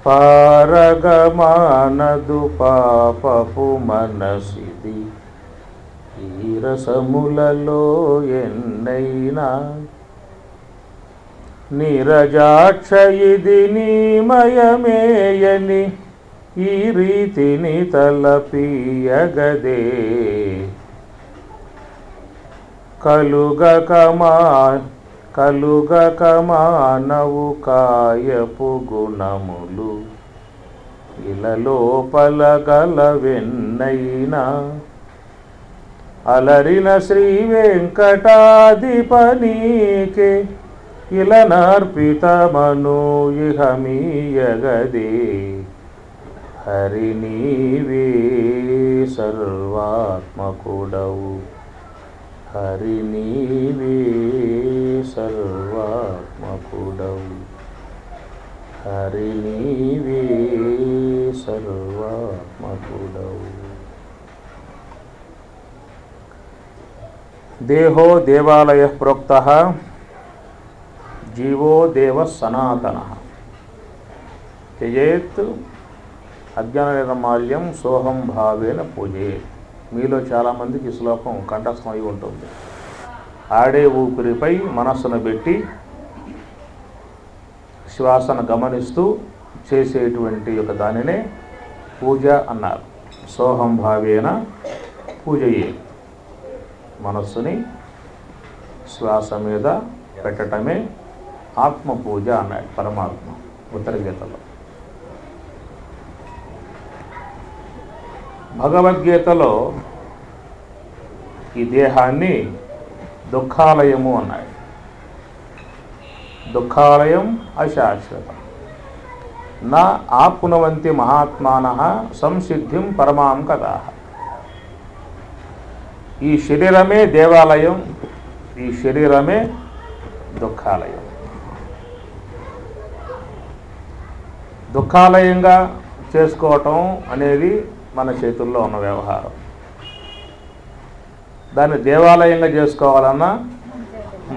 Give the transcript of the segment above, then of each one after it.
పారగమానదు పాపపు మనసిది ఈ రసములలో ఎన్నైనా నీరజాక్ష ఇది నీమయమేయని ఈ రీతిని తలపీయగదే కలుగక మానవు కాయపు గుణములు ఇలలోపల గలవెన్నైనా అలరిన శ్రీ వెంకటాధిపనీకే ఇలనార్పితమను ఇహమీయగదే హరి నీవే సర్వాత్మకుడవు హరి నీవే సర్వాత్మకుడవు హరి నీవే సర్వాత్మకుడవు. దేహో దేవాలయ ప్రోక్తః జీవో దేవ సనాతనః త్యజేత్ అజ్ఞాననిర్మాల్యం సోహం భావేన పూజయేత్. మీలో చాలామందికి ఈ శ్లోకం కంఠస్థం అయి ఉంటుంది. ఆడే ఊపిరిపై మనస్సును పెట్టి శ్వాసను గమనిస్తూ చేసేటువంటి ఒక దానినే పూజ అన్నారు. సోహం భావేన పూజయేత్. మనస్సుని శ్వాస మీద పెట్టడమే ఆత్మ పూజ అన్నాడు పరమాత్మ ఉత్తర గీతలో. భగవద్గీతలో ఈ దేహాన్ని దుఃఖాలయము అన్నాడు. దుఃఖాలయం అశాశ్వతం. నా ఆప్నువంతి మహాత్మానః సంసిద్ధిం పరమాం కదాః. ఈ శరీరమే దేవాలయం, ఈ శరీరమే దుఃఖాలయం. దుఃఖాలయంగా చేసుకోవటం అనేది మన చేతుల్లో ఉన్న వ్యవహారం. దాన్ని దేవాలయంగా చేసుకోవాలన్నా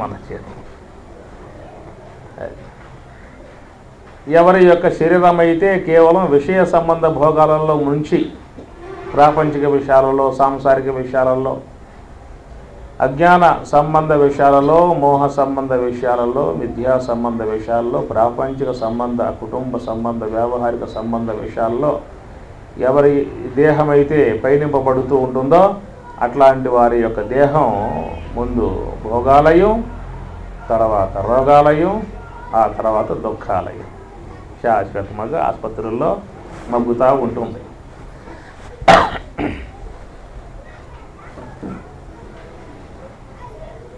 మన చేతి. ఎవరి యొక్క శరీరం అయితే కేవలం విషయ సంబంధ భోగాలలో ముంచి ప్రాపంచిక విషయాలలో, సాంసారిక విషయాలలో, అజ్ఞాన సంబంధ విషయాలలో, మోహ సంబంధ విషయాలలో, మిథ్యా సంబంధ విషయాల్లో, ప్రాపంచిక సంబంధ, కుటుంబ సంబంధ, వ్యావహారిక సంబంధ విషయాల్లో ఎవరి దేహం అయితే పయనింపబడుతూ ఉంటుందో అట్లాంటి వారి యొక్క దేహం ముందు భోగాలయం, తర్వాత రోగాలయం, ఆ తర్వాత దుఃఖాలయం. శాశ్వతంగా ఆసుపత్రుల్లో మగ్గుతూ ఉంటుంది.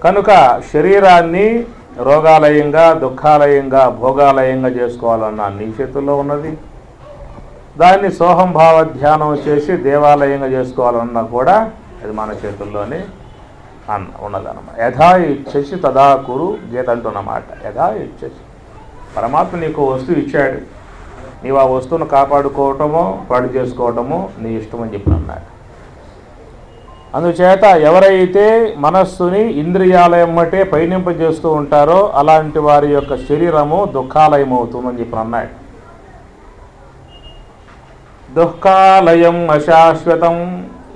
కనుక శరీరాన్ని రోగాలయంగా, దుఃఖాలయంగా, భోగాలయంగా చేసుకోవాలన్న నీ చేతుల్లో ఉన్నది. దాన్ని సోహంభావ ధ్యానం చేసి దేవాలయంగా చేసుకోవాలన్నా కూడా అది మన చేతుల్లోనే ఉన్నదన్నమాట. యథా ఇచ్చేసి తదా కురు గీత అంటున్నమాట. యథా ఇచ్చేసి పరమాత్మ నీకు వస్తువు ఇచ్చాడు, నీవు ఆ వస్తువును కాపాడుకోవటమో పాడు చేసుకోవటమో నీ ఇష్టం అని చెప్పి అన్నాడు. అందుచేత ఎవరైతే మనస్సుని ఇంద్రియాలయమ్మటే పయనింపజేస్తూ ఉంటారో అలాంటి వారి యొక్క శరీరము దుఃఖాలయం అవుతుందని చెప్పి అన్నాడు. దుఃఖాలయం అశాశ్వతం.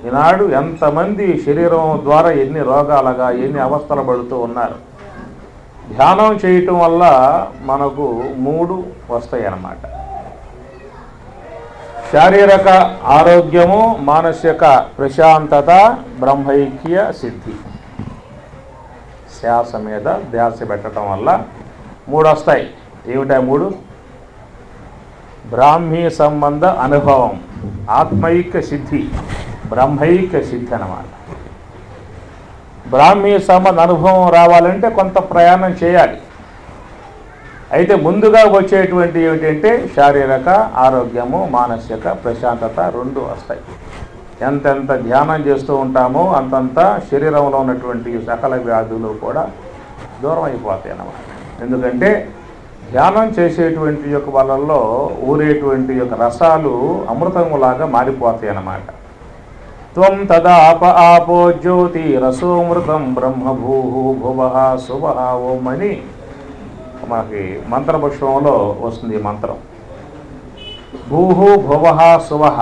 ఈనాడు ఎంతమంది శరీరం ద్వారా ఎన్ని రోగాలుగా, ఎన్ని అవస్థలు పడుతూ ఉన్నారు. ధ్యానం చేయటం వల్ల మనకు 3 వస్తాయి అన్నమాట. శారీరక ఆరోగ్యము, మానసిక ప్రశాంతత, బ్రహ్మైక్య సిద్ధి. శ్వాస మీద ధ్యాస పెట్టడం వల్ల 3 వస్తాయి. ఏమిటా 3? బ్రాహ్మీ సంబంధ అనుభవం, ఆత్మైక్య సిద్ధి, బ్రహ్మైక్య సిద్ధి అన్నమాట. బ్రాహ్మీ సంబంధ అనుభవం రావాలంటే కొంత ప్రయాణం చేయాలి. అయితే ముందుగా వచ్చేటువంటి ఏమిటంటే శారీరక ఆరోగ్యము, మానసిక ప్రశాంతత 2 వస్తాయి. ఎంతెంత ధ్యానం చేస్తూ ఉంటామో అంతంత శరీరంలో ఉన్నటువంటి సకల వ్యాధులు కూడా దూరం అయిపోతాయి అన్నమాట. ఎందుకంటే ధ్యానం చేసేటువంటి యొక్క వాళ్ళల్లో ఊరేటువంటి యొక్క రసాలు అమృతములాగా మారిపోతాయి అన్నమాట. త్వం తదా ఆపో జ్యోతి రసోమృతం బ్రహ్మభూ భువ శుభ ఓం అని మనకి మంత్రపుష్పంలో వస్తుంది ఈ మంత్రం. భూహు భువః సువః.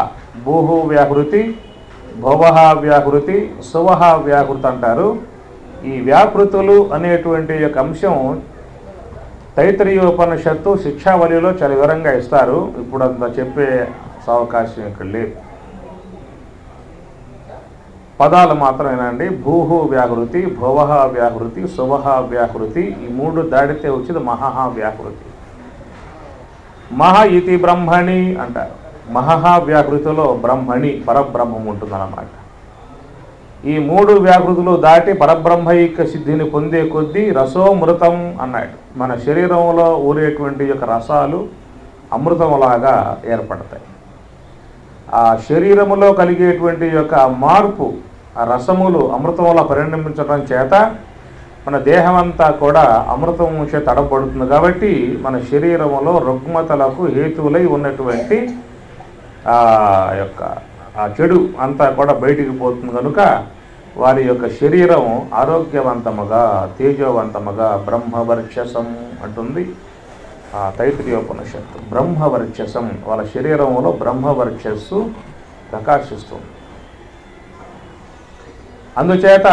భూహు వ్యాహృతి, భువః వ్యాహృతి, సువః వ్యాహృతి అంటారు. ఈ వ్యాహృతులు అనేటువంటి యొక్క అంశం తైత్రీయోపనిషత్తు శిక్షావళిలో చాలా వివరంగా ఇస్తారు. ఇప్పుడు అంత చెప్పే అవకాశం ఇక్కడ లేదు. పదాలు మాత్రమేనండి. భూహు వ్యాహృతి, భువః వ్యాహృతి, సువః వ్యాహృతి. ఈ మూడు దాడితే వచ్చేది మహః వ్యాహృతి. మహ ఇతి బ్రహ్మణి అంటారు. మహః వ్యాహృతిలో బ్రహ్మణి పరబ్రహ్మం ఉంటుందన్నమాట. ఈ మూడు వ్యాహృతులు దాటి పరబ్రహ్మైక సిద్ధిని పొందే కొద్దీ రసోమృతం అన్నాడు. మన శరీరంలో ఊరేటువంటి యొక్క రసాలు అమృతంలాగా ఏర్పడతాయి. ఆ శరీరములో కలిగేటువంటి యొక్క మార్పు, ఆ రసములు అమృతంలా పరిణమించడం చేత మన దేహం అంతా కూడా అమృతం చే తడబడుతుంది. కాబట్టి మన శరీరములో రుగ్మతలకు హేతువులై ఉన్నటువంటి ఆ చెడు అంతా కూడా బయటికి పోతుంది. కనుక వారి యొక్క శరీరం ఆరోగ్యవంతముగా తేజోవంతముగా బ్రహ్మవర్చసం అంటుంది తైత్రీయోపనిషత్తు. బ్రహ్మవర్చసం, వాళ్ళ శరీరంలో బ్రహ్మవర్చస్సు ప్రకాశిస్తుంది. అందుచేత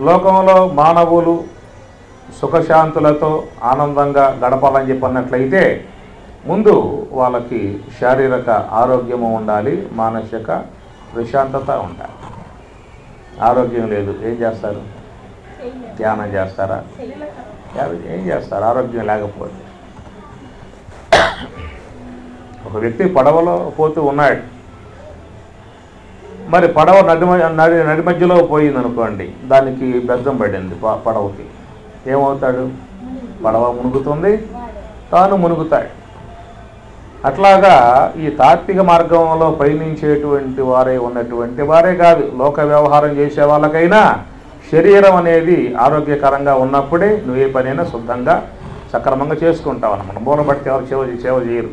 లోకంలో మానవులు సుఖశాంతులతో ఆనందంగా గడపాలని చెప్పన్నట్లయితే ముందు వాళ్ళకి శారీరక ఆరోగ్యము ఉండాలి, మానసిక ప్రశాంతత ఉండాలి. ఆరోగ్యం లేదు, ఏం చేస్తారు? ధ్యానం చేస్తారా? ఏం చేస్తారు ఆరోగ్యం లేకపోతే? ఒక వ్యక్తి పడవలో పోతూ ఉన్నాడు. మరి పడవ నడి మధ్యలో పోయింది అనుకోండి, దానికి బెద్దం పడింది పడవకి. ఏమవుతాడు? పడవ మునుగుతుంది, తాను మునుగుతాడు. అట్లాగా ఈ తాత్విక మార్గంలో పయనించేటువంటి వారే ఉన్నటువంటి వారే కాదు, లోక వ్యవహారం చేసే వాళ్ళకైనా శరీరం అనేది ఆరోగ్యకరంగా ఉన్నప్పుడే నువ్వు ఏ పనైనా శుద్ధంగా సక్రమంగా చేసుకుంటావు అన్నమాట. మూలబట్టి ఎవరు సేవ చేయరు.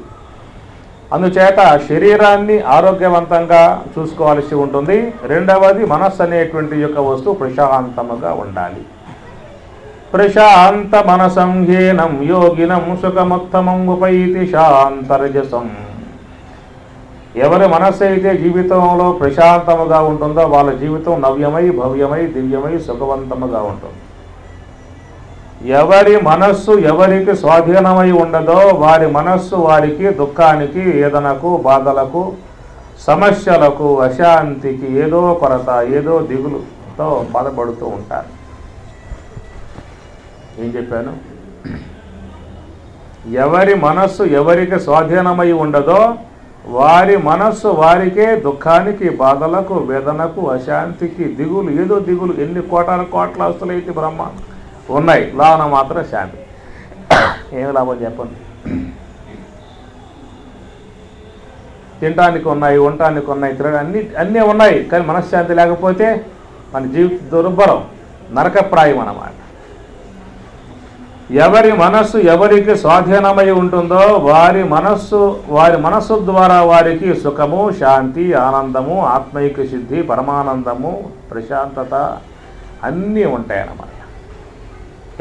అందుచేత శరీరాన్ని ఆరోగ్యవంతంగా చూసుకోవాల్సి ఉంటుంది. రెండవది మనస్సు అనేటువంటి యొక్క వస్తువు ప్రశాంతముగా ఉండాలి. ప్రశాంత మనసం హీనం యోగినం సుఖముత్తమం ఉపైతి శాంతరజసం. ఎవరి మనస్సు అయితే జీవితంలో ప్రశాంతముగా ఉంటుందో వాళ్ళ జీవితం నవ్యమై భవ్యమై దివ్యమై సుఖవంతముగా ఉంటుంది. ఎవరి మనస్సు ఎవరికి స్వాధీనమై ఉండదో వారి మనస్సు వారికి దుఃఖానికి, వేదనకు, బాధలకు, సమస్యలకు, అశాంతికి, ఏదో కొరత, ఏదో దిగులుతో బాధపడుతూ ఉంటారు. ఏం చెప్పాను? ఎవరి మనస్సు ఎవరికి స్వాధీనమై ఉండదో వారి మనస్సు వారికే దుఃఖానికి, బాధలకు, వేదనకు, అశాంతికి, దిగులు, ఏదో దిగులు. ఎన్ని కోట్ల ఆస్తులైతే బ్రహ్మ ఉన్నాయి, లాభన మాత్రం శాంతి. ఏమి లాభం చెప్పండి? తినటానికి ఉన్నాయి, ఉండటానికి ఉన్నాయి, అన్నీ ఉన్నాయి, కానీ మనశ్శాంతి లేకపోతే మన జీవిత దుర్భరం, నరకప్రాయం అన్నమాట. ఎవరి మనస్సు ఎవరికి స్వాధీనమై ఉంటుందో వారి మనస్సు ద్వారా వారికి సుఖము, శాంతి, ఆనందము, ఆత్మైక సిద్ధి, పరమానందము, ప్రశాంతత అన్నీ ఉంటాయన్నమాట.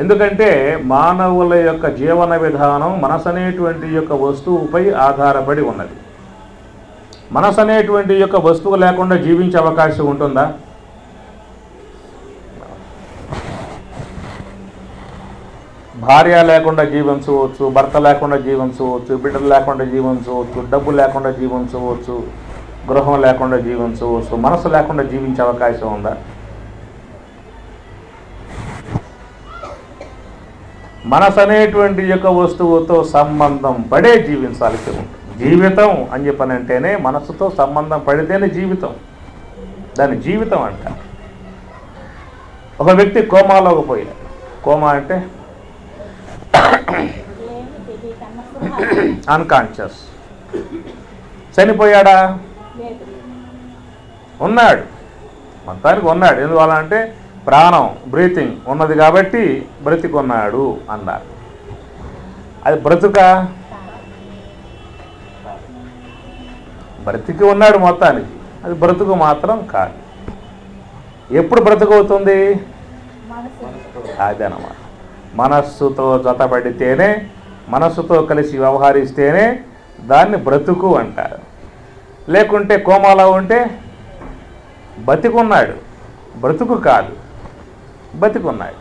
ఎందుకంటే మానవుల యొక్క జీవన విధానం మనసు అనేటువంటి యొక్క వస్తువుపై ఆధారపడి ఉన్నది. మనసు అనేటువంటి యొక్క వస్తువు లేకుండా జీవించే అవకాశం ఉంటుందా? భార్య లేకుండా జీవించవచ్చు, భర్త లేకుండా జీవించవచ్చు, బిడ్డలు లేకుండా జీవించవచ్చు, డబ్బు లేకుండా జీవించవచ్చు, గృహం లేకుండా జీవించవచ్చు. మనసు లేకుండా జీవించే అవకాశం ఉందా? మనసు అనేటువంటి యొక్క వస్తువుతో సంబంధం పడే జీవించాల్సి ఉంటుంది. జీవితం అని చెప్పనంటేనే మనసుతో సంబంధం పడితేనే జీవితం. దాని జీవితం అంట. ఒక వ్యక్తి కోమాలోకి పోయాడు. కోమా అంటే అన్కాన్షియస్. చనిపోయాడా? ఉన్నాడు, మొత్తానికి ఉన్నాడు. ఎందువల్ల అంటే ప్రాణం, బ్రీతింగ్ ఉన్నది కాబట్టి బ్రతికున్నాడు అన్నారు. అది బ్రతుక? బ్రతికి ఉన్నాడు మొత్తానికి, అది బ్రతుకు మాత్రం కాదు. ఎప్పుడు బ్రతుకవుతుంది? అదనమాట. మనస్సుతో జతపడితేనే, మనస్సుతో కలిసి వ్యవహరిస్తేనే దాన్ని బ్రతుకు అంటారు. లేకుంటే కోమాలో ఉంటే బతికున్నాడు, బ్రతుకు కాదు, బతికున్నాడు.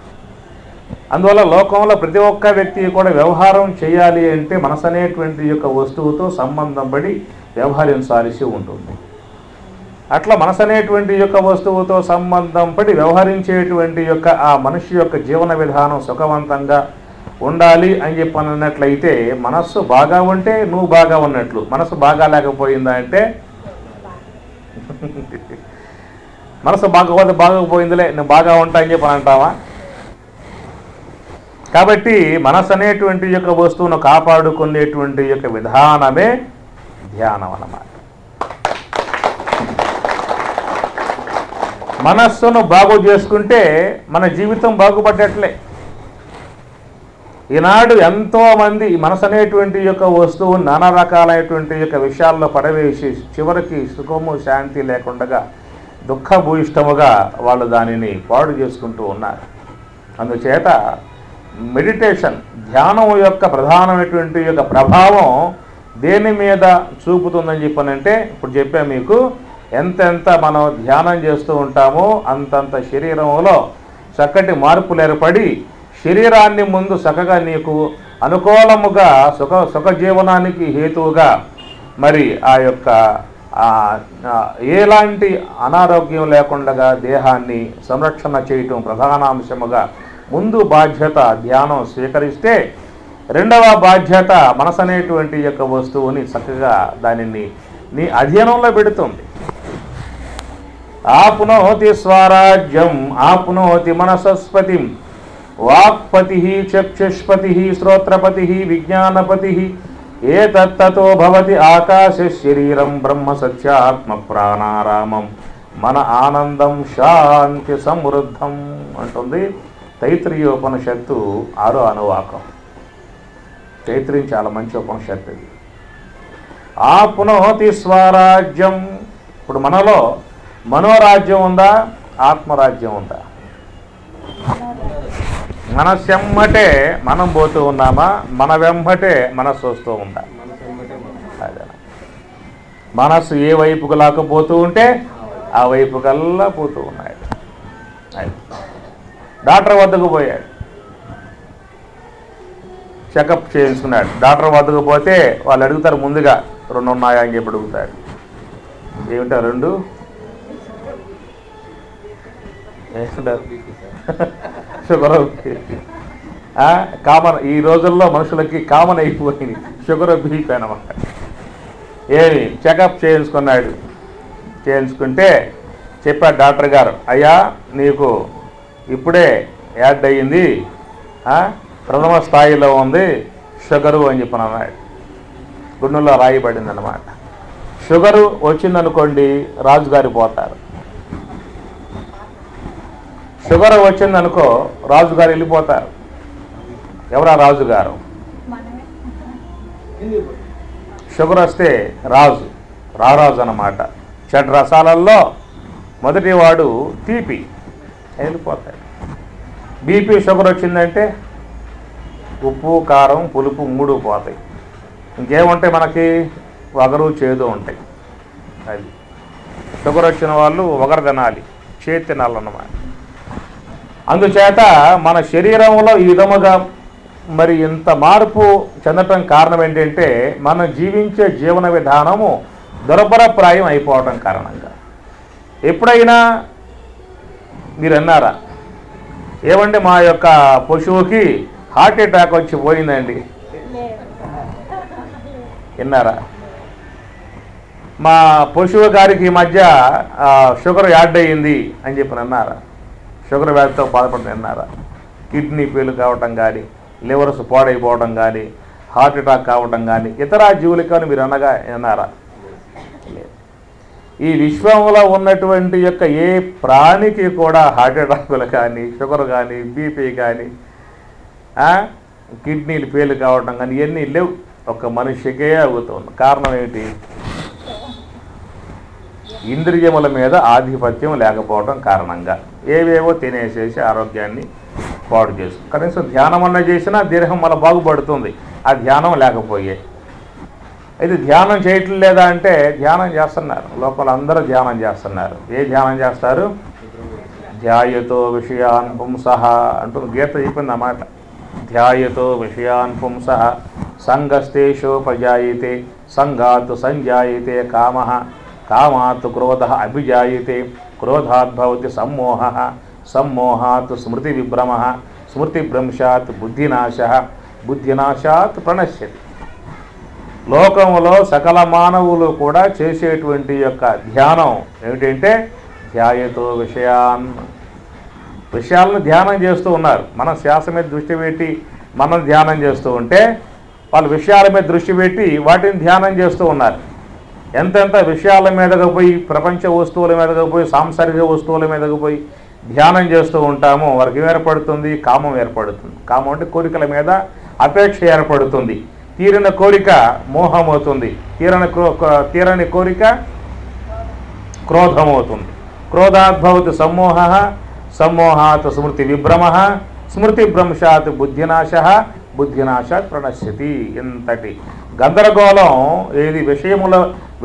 అందువల్ల లోకంలో ప్రతి ఒక్క వ్యక్తి కూడా వ్యవహారం చేయాలి అంటే మనసు అనేటువంటి యొక్క వస్తువుతో సంబంధం పడి వ్యవహరించాల్సి ఉంటుంది. అట్లా మనసు అనేటువంటి యొక్క వస్తువుతో సంబంధం పడి వ్యవహరించేటువంటి యొక్క ఆ మనిషి యొక్క జీవన విధానం సుఖవంతంగా ఉండాలి అని చెప్పి అన్నట్లయితే మనస్సు బాగా ఉంటే నువ్వు బాగా ఉన్నట్లు. మనసు బాగా లేకపోయిందా అంటే మనసు బాగోపోయిందిలే నువ్వు బాగా ఉంటా అని చెప్పి అంటావా? కాబట్టి మనసు అనేటువంటి యొక్క వస్తువును కాపాడుకునేటువంటి యొక్క విధానమే ధ్యానం అన్నమాట. మనస్సును బాగు చేసుకుంటే మన జీవితం బాగుపడ్డట్లే. ఈనాడు ఎంతోమంది మనసు అనేటువంటి యొక్క వస్తువు నానా రకాలైనటువంటి యొక్క విషయాల్లో పడవేసి చివరికి సుఖము శాంతి లేకుండా దుఃఖభూయిష్టముగా వాళ్ళు దానిని పాడు చేసుకుంటూ ఉన్నారు. అందుచేత మెడిటేషన్ ధ్యానం యొక్క ప్రధానమైనటువంటి యొక్క ప్రభావం దేని మీద చూపుతుందని చెప్పానంటే ఇప్పుడు చెప్పా మీకు, ఎంతెంత మనం ధ్యానం చేస్తూ ఉంటామో అంతంత శరీరంలో చక్కటి మార్పులు ఏర్పడి శరీరాన్ని ముందు చక్కగా నీకు అనుకూలముగా సుఖ జీవనానికి హేతువుగా మరి ఆ యొక్క ఎలాంటి అనారోగ్యం లేకుండా దేహాన్ని సంరక్షణ చేయటం ప్రధానాంశముగా ముందు బాధ్యత ధ్యానం స్వీకరిస్తే, రెండవ బాధ్యత మనసు అనేటువంటి యొక్క వస్తువుని చక్కగా దానిని నీ అధీనంలో పెడుతుంది. ఆప్నోతి స్వరాజ్యం ఆప్నోతి మనసస్పతిం వాక్పతి చక్షుష్పతి శ్రోత్రపతి విజ్ఞానపతి ఏతత్తతో భవతి ఆకాశ శరీరం బ్రహ్మ సత్యాత్మ ప్రాణారామం మన ఆనందం శాంతి సమృద్ధం అంటుంది తైత్రీయోపనిషత్తు 6వ అనువాకం. తైత్రీయం చాలా మంచి ఉపనిషత్తు ఇది. ఆప్నోతి స్వరాజ్యం. ఇప్పుడు మనలో మనోరాజ్యం ఉందా, ఆత్మరాజ్యం ఉందా? మన సెమ్మటే మనం పోతూ ఉన్నామా, మన వెంబటే మనస్సు వస్తూ ఉందా? అదే మనస్సు ఏ వైపుకు లాకపోతూ ఉంటే ఆ వైపుకల్లా పోతూ ఉన్నాడు. డాక్టర్ వద్దకు పోయాడు, చెకప్ చేయించుకున్నాడు. డాక్టర్ వద్దకు పోతే వాళ్ళు అడుగుతారు ముందుగా 2 ఉన్నాయా అని చెప్పి అడుగుతాడు. ఏమిటా 2? Sugar common. ఈ రోజుల్లో మనుషులకి కామన్ అయిపోయింది షుగర్ బీపీ అన్నమాట. ఏమి చెకప్ చేయించుకున్నాడు. చేయించుకుంటే చెప్పాడు డాక్టర్ గారు, అయ్యా నీకు ఇప్పుడే యాడ్ అయ్యింది, ప్రథమ స్థాయిలో ఉంది షుగరు అని చెప్పి అన్నాడు. గుండెల్లో రాయబడింది అన్నమాట. షుగరు వచ్చిందనుకోండి రాజుగారి పోతారు. షుగర్ వచ్చిందనుకో రాజుగారు వెళ్ళిపోతారు. ఎవరా రాజుగారు? షుగర్ వస్తే రారాజు అన్నమాట. షడ్ రసాలలో మొదటి వాడు తీపి, వెళ్ళిపోతాడు. బీపీ షుగర్ వచ్చిందంటే ఉప్పు కారం పులుపు 3 పోతాయి. ఇంకేముంటాయి మనకి? వగరు చేదు ఉంటాయి. అది షుగర్ వచ్చిన వాళ్ళు వగరు తినాలి, చేతి తినాలన్నమాట. అందుచేత మన శరీరంలో ఈ విధముగా మరి ఇంత మార్పు చెందటం కారణం ఏంటంటే మనం జీవించే జీవన విధానము దుర్భరప్రాయం అయిపోవటం కారణంగా. ఎప్పుడైనా మీరు అన్నారా, ఏమంటే మా యొక్క పశువుకి హార్ట్ అటాక్ వచ్చి పోయిందండి విన్నారా? మా పశువు గారికి ఈ మధ్య షుగర్ యాడ్ అయ్యింది అని చెప్పి అన్నారా? షుగర్ వ్యాధితో బాధపడుతుంది అన్నారా? కిడ్నీ ఫెయిల్ కావటం కానీ, లివర్స్ పాడైపోవడం కానీ, హార్ట్ అటాక్ కావటం కానీ ఇతర జీవులకి మీరు అన్నారా? ఈ విశ్వంలో ఉన్నటువంటి యొక్క ఏ ప్రాణికి కూడా హార్ట్ అటాకులు కానీ, షుగర్ కానీ, బీపీ కానీ, కిడ్నీలు ఫెయిల్ కావడం కానీ ఇవన్నీ లేవు. ఒక మనిషికే అవుతుంది. కారణం ఏంటి? ఇంద్రియముల మీద ఆధిపత్యం లేకపోవడం కారణంగా ఏవేవో తినేసేసి ఆరోగ్యాన్ని పాడు చేస్తుంది. కనీసం ధ్యానం అన్న చేసినా దేహం మన బాగుపడుతుంది. ఆ ధ్యానం లేకపోయే అయితే ధ్యానం చేయటం లేదా అంటే ధ్యానం చేస్తున్నారు, లోపల అందరూ ధ్యానం చేస్తున్నారు. ఏ ధ్యానం చేస్తారు? ధ్యాయతో విషయాన్ పుంసః అంటూ గీత చెప్పింది అన్నమాట. ధ్యాయతో విషయాన్ పుంసః సంగస్తేషోపజాయతే సంగాత్ సంజాయతే కామః కామాత్ క్రోధః అభిజాయతే క్రోధాద్భవతి సమ్మోహః సమ్మోహాత్ స్మృతి విభ్రమః స్మృతిభ్రంశాత్ బుద్ధినాశః బుద్ధినాశాత్ ప్రణశ్యతి. లోకంలో సకల మానవులు కూడా చేసేటువంటి యొక్క ధ్యానం ఏమిటంటే ధ్యాయతో విషయాలను ధ్యానం చేస్తూ ఉన్నారు. మనం శ్వాస మీద దృష్టి పెట్టి మనం ధ్యానం చేస్తూ ఉంటే వాళ్ళు విషయాల మీద దృష్టి పెట్టి వాటిని ధ్యానం చేస్తూ ఉన్నారు. ఎంతెంత విషయాల మీదకు పోయి, ప్రపంచ వస్తువుల మీదకు పోయి, సాంసారిక వస్తువుల మీదకు పోయి ధ్యానం చేస్తూ ఉంటామో వారికి ఏర్పడుతుంది? కామం ఏర్పడుతుంది. కామం అంటే కోరికల మీద అపేక్ష ఏర్పడుతుంది. తీరిన కోరిక మోహం అవుతుంది. తీరని కోరిక క్రోధం అవుతుంది. క్రోధాద్భవతి సమ్మోహః సమ్మోహాత్ స్మృతి విభ్రమః స్మృతిభ్రంశాత్ బుద్ధినాశః బుద్ధినాశాత్ ప్రణశ్యతి. ఇంతటి గందరగోళం ఏది?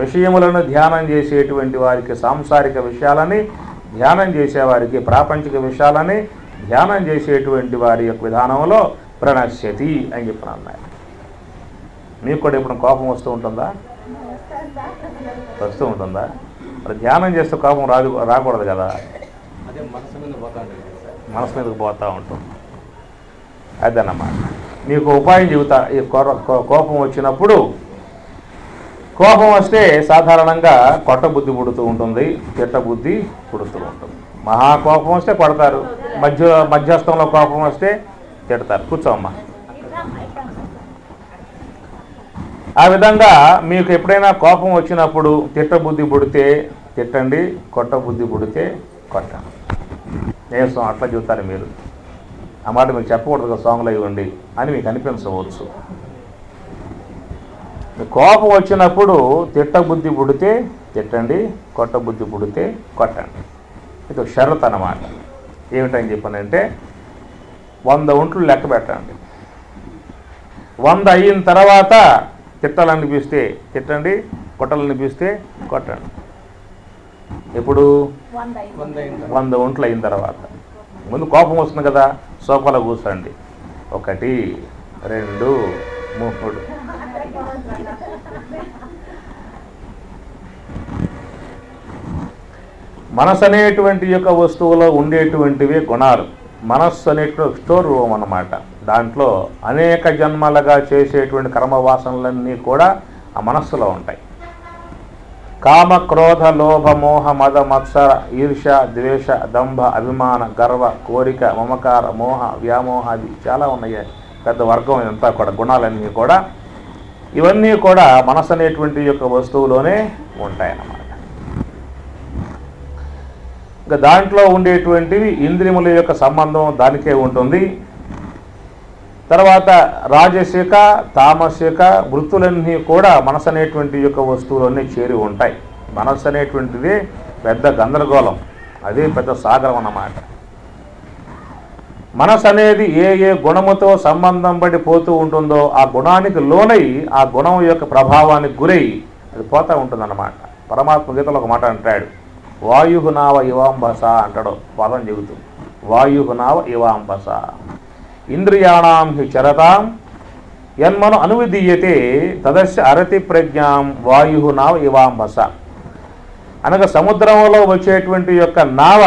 విషయములను ధ్యానం చేసేటువంటి వారికి, సాంసారిక విషయాలని ధ్యానం చేసేవారికి, ప్రాపంచిక విషయాలని ధ్యానం చేసేటువంటి వారి యొక్క విధానంలో ప్రణశ్యతి అని చెప్పిన అన్నారు. మీకు కూడా ఇప్పుడు కోపం వస్తూ ఉంటుందా? వస్తూ ఉంటుందా? మరి ధ్యానం చేస్తే కోపం రాకూడదు కదా, మనసు మీదకి పోతూ ఉంటుంది. అదన్నమాట. మీకు ఉపాయం చెబుతా. ఈ కోపం వచ్చినప్పుడు, కోపం వస్తే సాధారణంగా కొట్ట బుద్ధి పుడుతూ ఉంటుంది, తిట్ట బుద్ధి పుడుతూ ఉంటుంది. మహాకోపం వస్తే కొడతారు, మధ్యస్థంలో కోపం వస్తే తిడతారు. కూర్చోమ్మా. ఆ విధంగా మీకు ఎప్పుడైనా కోపం వచ్చినప్పుడు తిట్ట బుద్ధి పుడితే తిట్టండి, కొట్ట బుద్ధి పుడితే కొట్టండి. ఏ సాంగ్ అట్లా చెబుతారు మీరు? ఆ మాట మీరు చెప్పకూడదు కదా, సాంగ్లో ఇవ్వండి అని మీకు అనిపించవచ్చు. కోపం వచ్చినప్పుడు తిట్ట బుద్ధి పుడితే తిట్టండి, కొట్ట బుద్ధి పుడితే కొట్టండి. ఇది ఒక షరత్ అన్నమాట. ఏమిటని చెప్పానంటే 100 ఒంట్లు లెక్క పెట్టండి. 100 అయిన తర్వాత తిట్టాలనిపిస్తే తిట్టండి, కొట్టాలనిపిస్తే కొట్టండి. ఎప్పుడు? 100 ఒంట్లు అయిన తర్వాత. ముందు కోపం వస్తుంది కదా, సోఫాలో కూర్చోండి. 1 2 3. మనసు అనేటువంటి యొక్క వస్తువులో ఉండేటువంటివి గుణాలు. మనస్సు అనేటువంటి స్టోర్ రూమ్ అన్నమాట. దాంట్లో అనేక జన్మలుగా చేసేటువంటి కర్మవాసనలన్నీ కూడా ఆ మనస్సులో ఉంటాయి. కామ, క్రోధ, లోభ, మోహ, మద, మత్సర, ఈర్ష, ద్వేష, దంభ, అభిమాన, గర్వ, కోరిక, మమకార, మోహ, వ్యామోహ, అది చాలా ఉన్నాయి. పెద్ద వర్గం ఇదంతా కూడా, గుణాలన్నీ కూడా. ఇవన్నీ కూడా మనసు అనేటువంటి యొక్క వస్తువులోనే ఉంటాయన్నమాట. ఇంకా దాంట్లో ఉండేటువంటివి ఇంద్రియముల యొక్క సంబంధం దానికే ఉంటుంది. తర్వాత రాజసిక, తామసిక వృత్తులన్నీ కూడా మనసు అనేటువంటి యొక్క వస్తువులన్నీ చేరి ఉంటాయి. మనస్సు అనేటువంటిది పెద్ద గందరగోళం, అదే పెద్ద సాగరం అన్నమాట. మనసు అనేది ఏ గుణముతో సంబంధం పడి పోతూ ఉంటుందో ఆ గుణానికి లోనై ఆ గుణం యొక్క ప్రభావానికి గురై అది పోతూ ఉంటుందన్నమాట. పరమాత్మ గీతలో ఒక మాట అంటాడు, వాయుహునావ ఇవాంబస అంటాడు. పదం చెబుతుంది, వాయుహునావ ఇవాంబస ఇంద్రియాణం హి చరతాం యన్మను అనువిధీయతే తదస్య అరతి ప్రజ్ఞాం వాయుహునావ ఇవాంబస. అనగా సముద్రంలో వచ్చేటువంటి యొక్క నావ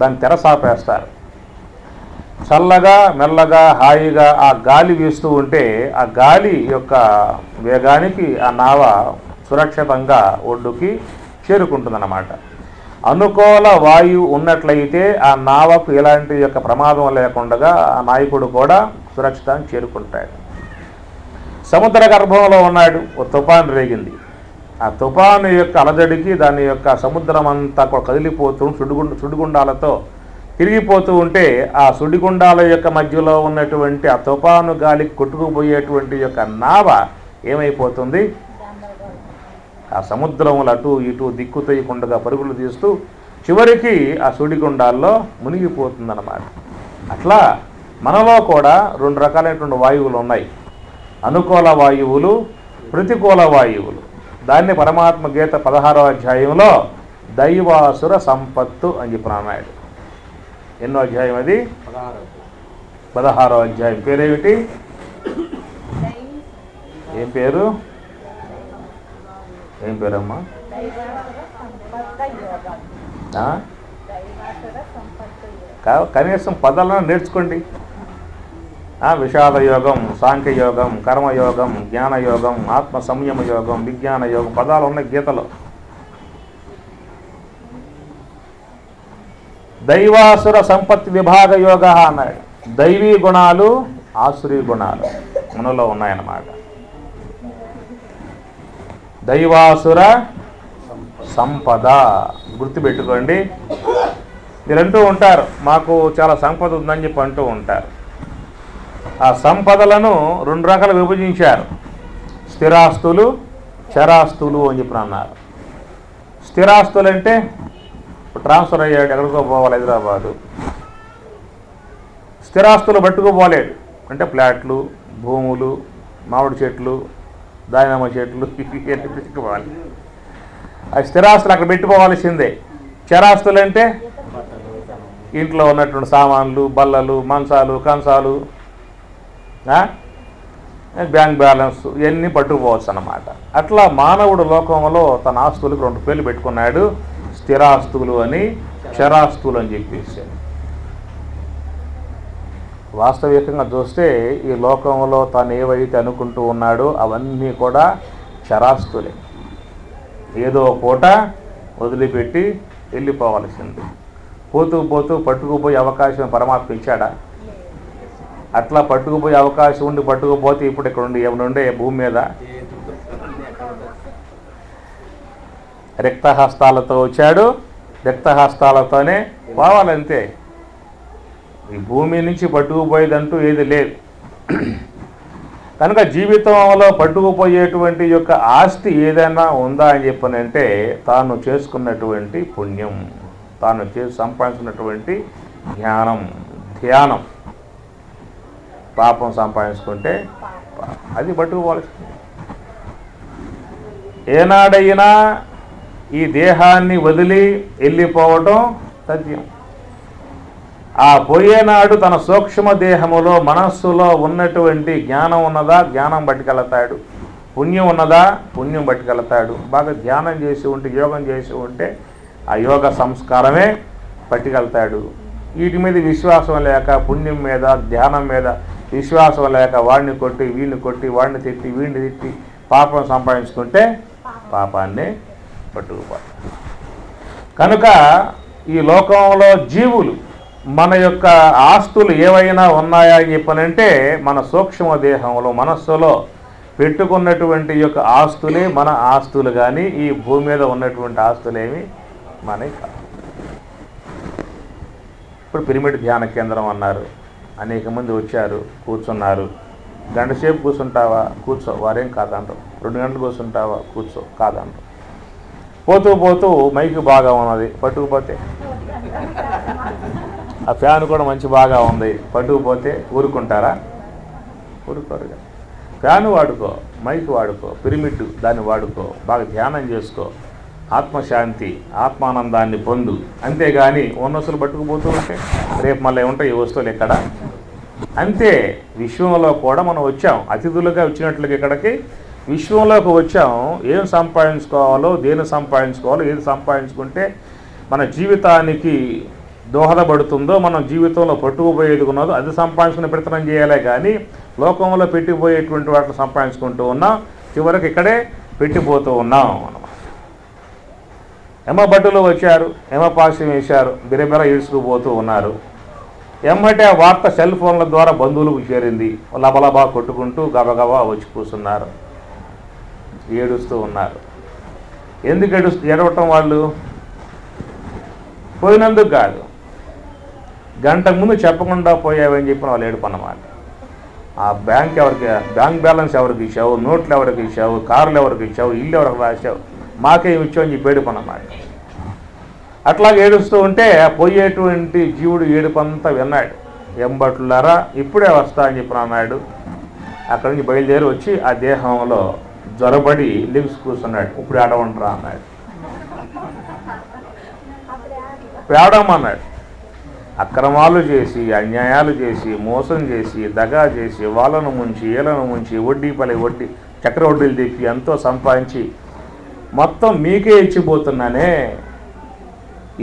దాన్ని తెరసాపేస్తారు. చల్లగా మెల్లగా హాయిగా ఆ గాలి వీస్తూ ఉంటే ఆ గాలి యొక్క వేగానికి ఆ నావ సురక్షితంగా ఒడ్డుకి చేరుకుంటుందన్నమాట. అనుకూల వాయువు ఉన్నట్లయితే ఆ నావకు ఎలాంటి యొక్క ప్రమాదం లేకుండా ఆ నాయకుడు కూడా సురక్షితంగా చేరుకుంటాడు. సముద్ర గర్భంలో ఉన్నాడు, ఓ తుఫాను రేగింది. ఆ తుఫాను యొక్క అలజడికి దాని యొక్క సముద్రం అంతా కదిలిపోతూ సుడిగుండాలతో తిరిగిపోతూ ఉంటే ఆ సుడిగుండాల యొక్క మధ్యలో ఉన్నటువంటి ఆ తుఫాను గాలికి కొట్టుకుపోయేటువంటి యొక్క నావ ఏమైపోతుంది? ఆ సముద్రములు అటు ఇటు దిక్కు తొయ్యకుండా పరుగులు తీస్తూ చివరికి ఆ సుడిగుండాల్లో మునిగిపోతుందన్నమాట. అట్లా మనలో కూడా 2 రకాలైనటువంటి వాయువులు ఉన్నాయి. అనుకూల వాయువులు, ప్రతికూల వాయువులు. దాన్ని పరమాత్మ గీత 16వ అధ్యాయంలో దైవాసుర సంపత్తు అని చెప్పిన అన్నాడు. ఎన్నో అధ్యాయం అది? 16వ అధ్యాయం. పేరేమిటి? ఏం పేరు? ఏం పేరమ్మా? కనీసం పదాలను నేర్చుకోండి. విషాద యోగం, సాంఖ్యయోగం, కర్మయోగం, జ్ఞానయోగం, ఆత్మ సంయమ యోగం, విజ్ఞాన యోగం, పదాలు ఉన్నాయి గీతలో. దైవాసుర సంపత్తి విభాగ యోగ అన్నాడు. దైవీ గుణాలు, ఆసురీ గుణాలు మనలో ఉన్నాయన్నమాట. దైవాసుర సంపద గుర్తుపెట్టుకోండి. మీరంటూ ఉంటారు మాకు చాలా సంపద ఉందని చెప్పి అంటూ ఉంటారు. ఆ సంపదలను 2 రకాలు విభజించారు. స్థిరాస్తులు, చరాస్తులు అని చెప్పి అన్నారు. స్థిరాస్తులు అంటే ట్రాన్స్ఫర్ అయ్యాడు, ఎక్కడికో పోవాలి హైదరాబాదు, స్థిరాస్తులు పట్టుకుపోలేడు అంటే ఫ్లాట్లు, భూములు, మామిడి చెట్లు, దానిమ్మ చెట్లు పెట్టుకోవాలి. ఆ స్థిరాస్తులు అక్కడ పెట్టుకోవాల్సిందే. చరాస్తులు అంటే ఇంట్లో ఉన్నటువంటి సామాన్లు, బల్లలు, మంచాలు, కంచాలు, బ్యాంక్ బ్యాలెన్స్ ఇవన్నీ పట్టుకుపోవచ్చు అన్నమాట. అట్లా మానవుడు లోకంలో తన ఆస్తులకు 2 పేర్లు పెట్టుకున్నాడు. స్థిరాస్తులు అని, చరాస్తులు అని చెప్పేసి. వాస్తవికంగా చూస్తే ఈ లోకంలో తాను ఏవైతే అనుకుంటూ ఉన్నాడో అవన్నీ కూడా చరాస్తులే. ఏదో పూట వదిలిపెట్టి వెళ్ళిపోవాల్సింది. పోతూ పోతూ పట్టుకుపోయే అవకాశం పరమాత్మ ఇచ్చాడా? అట్లా పట్టుకుపోయే అవకాశం ఉండి పట్టుకుపోతే ఇప్పుడు ఇక్కడ ఉండే భూమి మీద రిక్తహస్తాలతో వచ్చాడు, రిక్తహస్తాలతోనే పోవాలంతే. ఈ భూమి నుంచి పట్టుకుపోయేదంటూ ఏది లేదు. కనుక జీవితంలో పట్టుకుపోయేటువంటి యొక్క ఆస్తి ఏదైనా ఉందా అని చెప్పనంటే తాను చేసుకున్నటువంటి పుణ్యం, తాను సంపాదించుకున్నటువంటి జ్ఞానం, ధ్యానం. పాపం సంపాదించుకుంటే అది పట్టుకుపోవాల్సింది. ఏనాడైనా ఈ దేహాన్ని వదిలి వెళ్ళిపోవటం తథ్యం. ఆ పోయేనాడు తన సూక్ష్మ దేహములో, మనస్సులో ఉన్నటువంటి జ్ఞానం ఉన్నదా, జ్ఞానం పట్టుకెళ్తాడు. పుణ్యం ఉన్నదా, పుణ్యం పట్టుకెళ్తాడు. బాగా ధ్యానం చేసి ఉంటే, యోగం చేసి ఉంటే ఆ యోగ సంస్కారమే పట్టుకెళ్తాడు. వీటి మీద విశ్వాసం లేక, పుణ్యం మీద, ధ్యానం మీద విశ్వాసం లేక వాడిని కొట్టి, వీడిని కొట్టి, వాడిని తిట్టి, వీడిని తిట్టి పాపం సంపాదించుకుంటే పాపాన్ని పట్టుకుపోతాడు. కనుక ఈ లోకంలో జీవులు మన యొక్క ఆస్తులు ఏవైనా ఉన్నాయా అని చెప్పనంటే మన సూక్ష్మ దేహంలో, మనస్సులో పెట్టుకున్నటువంటి యొక్క ఆస్తులే మన ఆస్తులు. కానీ ఈ భూమి మీద ఉన్నటువంటి ఆస్తులేమి మనకి కాదు. ఇప్పుడు పిరమిడ్ ధ్యాన కేంద్రం అన్నారు, అనేక మంది వచ్చారు, కూర్చున్నారు. గంట సేపు కూర్చుంటావా, కూర్చో, వారేం కాదంటారు. 2 గంటలు కూర్చుంటావా, కూర్చో, కాదంటారు. పోతూ పోతూ మైకు బాగా ఉన్నది, పట్టుకుపోతే ఆ ఫ్యాన్ కూడా మంచి బాగా ఉంది, పట్టుకుపోతే ఊరుకుంటారా? ఊరుకోరుగా. ఫ్యాన్ వాడుకో, మైక్ వాడుకో, పిరమిడ్ దాన్ని వాడుకో, బాగా ధ్యానం చేసుకో, ఆత్మశాంతి, ఆత్మానందాన్ని పొందు. అంతేగాని వస్తువులు పట్టుకుపోతూ ఉంటే రేపు మళ్ళీ ఉంటాయి ఈ వస్తువులు ఎక్కడ. అంతే. విశ్వంలో కూడా మనం వచ్చాం, అతిథులుగా వచ్చినట్లుగా ఇక్కడికి విశ్వంలోకి వచ్చాం. ఏం సంపాదించుకోవాలో, దేని సంపాదించుకోవాలో, ఏది సంపాదించుకుంటే మన జీవితానికి దోహదపడుతుందో, మనం జీవితంలో పట్టుకుపోయేది ఉన్నదో అది సంపాదించుకునే ప్రయత్నం చేయాలి. కానీ లోకంలో పెట్టిపోయేటువంటి వాటిని సంపాదించుకుంటూ ఉన్నాం, చివరికి ఇక్కడే పెట్టిపోతూ ఉన్నాం అన్నమాట. బట్టలు వచ్చారు, పాశ్యం వేశారు, బిరబిర ఈడ్చుకుపోతూ ఉన్నారు. ఎమ్మటే ఆ వార్త సెల్ ఫోన్ల ద్వారా బంధువులకు చేరింది. లబలబా కొట్టుకుంటూ గబగబా వచ్చి కూర్చున్నారు, ఏడుస్తూ ఉన్నారు. ఎందుకు ఏడవటం? వాళ్ళు పోయినందుకు కాదు, గంటకు ముందు చెప్పకుండా పోయావని చెప్పిన వాళ్ళు ఏడుపు అన్నమాట. ఆ బ్యాంక్ బ్యాలెన్స్ ఎవరికి ఇచ్చావు, నోట్లు ఎవరికి ఇచ్చావు, కార్లు ఎవరికి ఇచ్చావు, ఇల్లు ఎవరికి రాసావు, మాకేమి ఇచ్చావు అని చెప్పి ఏడుపు అన్నమాట. అట్లాగే ఏడుస్తూ ఉంటే పోయేటువంటి జీవుడు ఏడుపంతా విన్నాడు. ఎంబట్లులారా ఇప్పుడే వస్తా అని చెప్పిన అన్నాడు. అక్కడి నుంచి బయలుదేరి వచ్చి ఆ దేహంలో జ్వరబడి లిప్స్ కూర్చున్నాడు. ఇప్పుడు ఆడవంటరా అన్నాడు. ఇప్పుడు ఆడమన్నాడు. అక్రమాలు చేసి, అన్యాయాలు చేసి, మోసం చేసి, దగా చేసి, వాళ్ళను ముంచి, ఏలను ముంచి, వడ్డీ పలి వడ్డీ చక్ర వడ్డీలు తెప్పి ఎంతో సంపాదించి మొత్తం మీకే ఇచ్చిపోతున్నానే.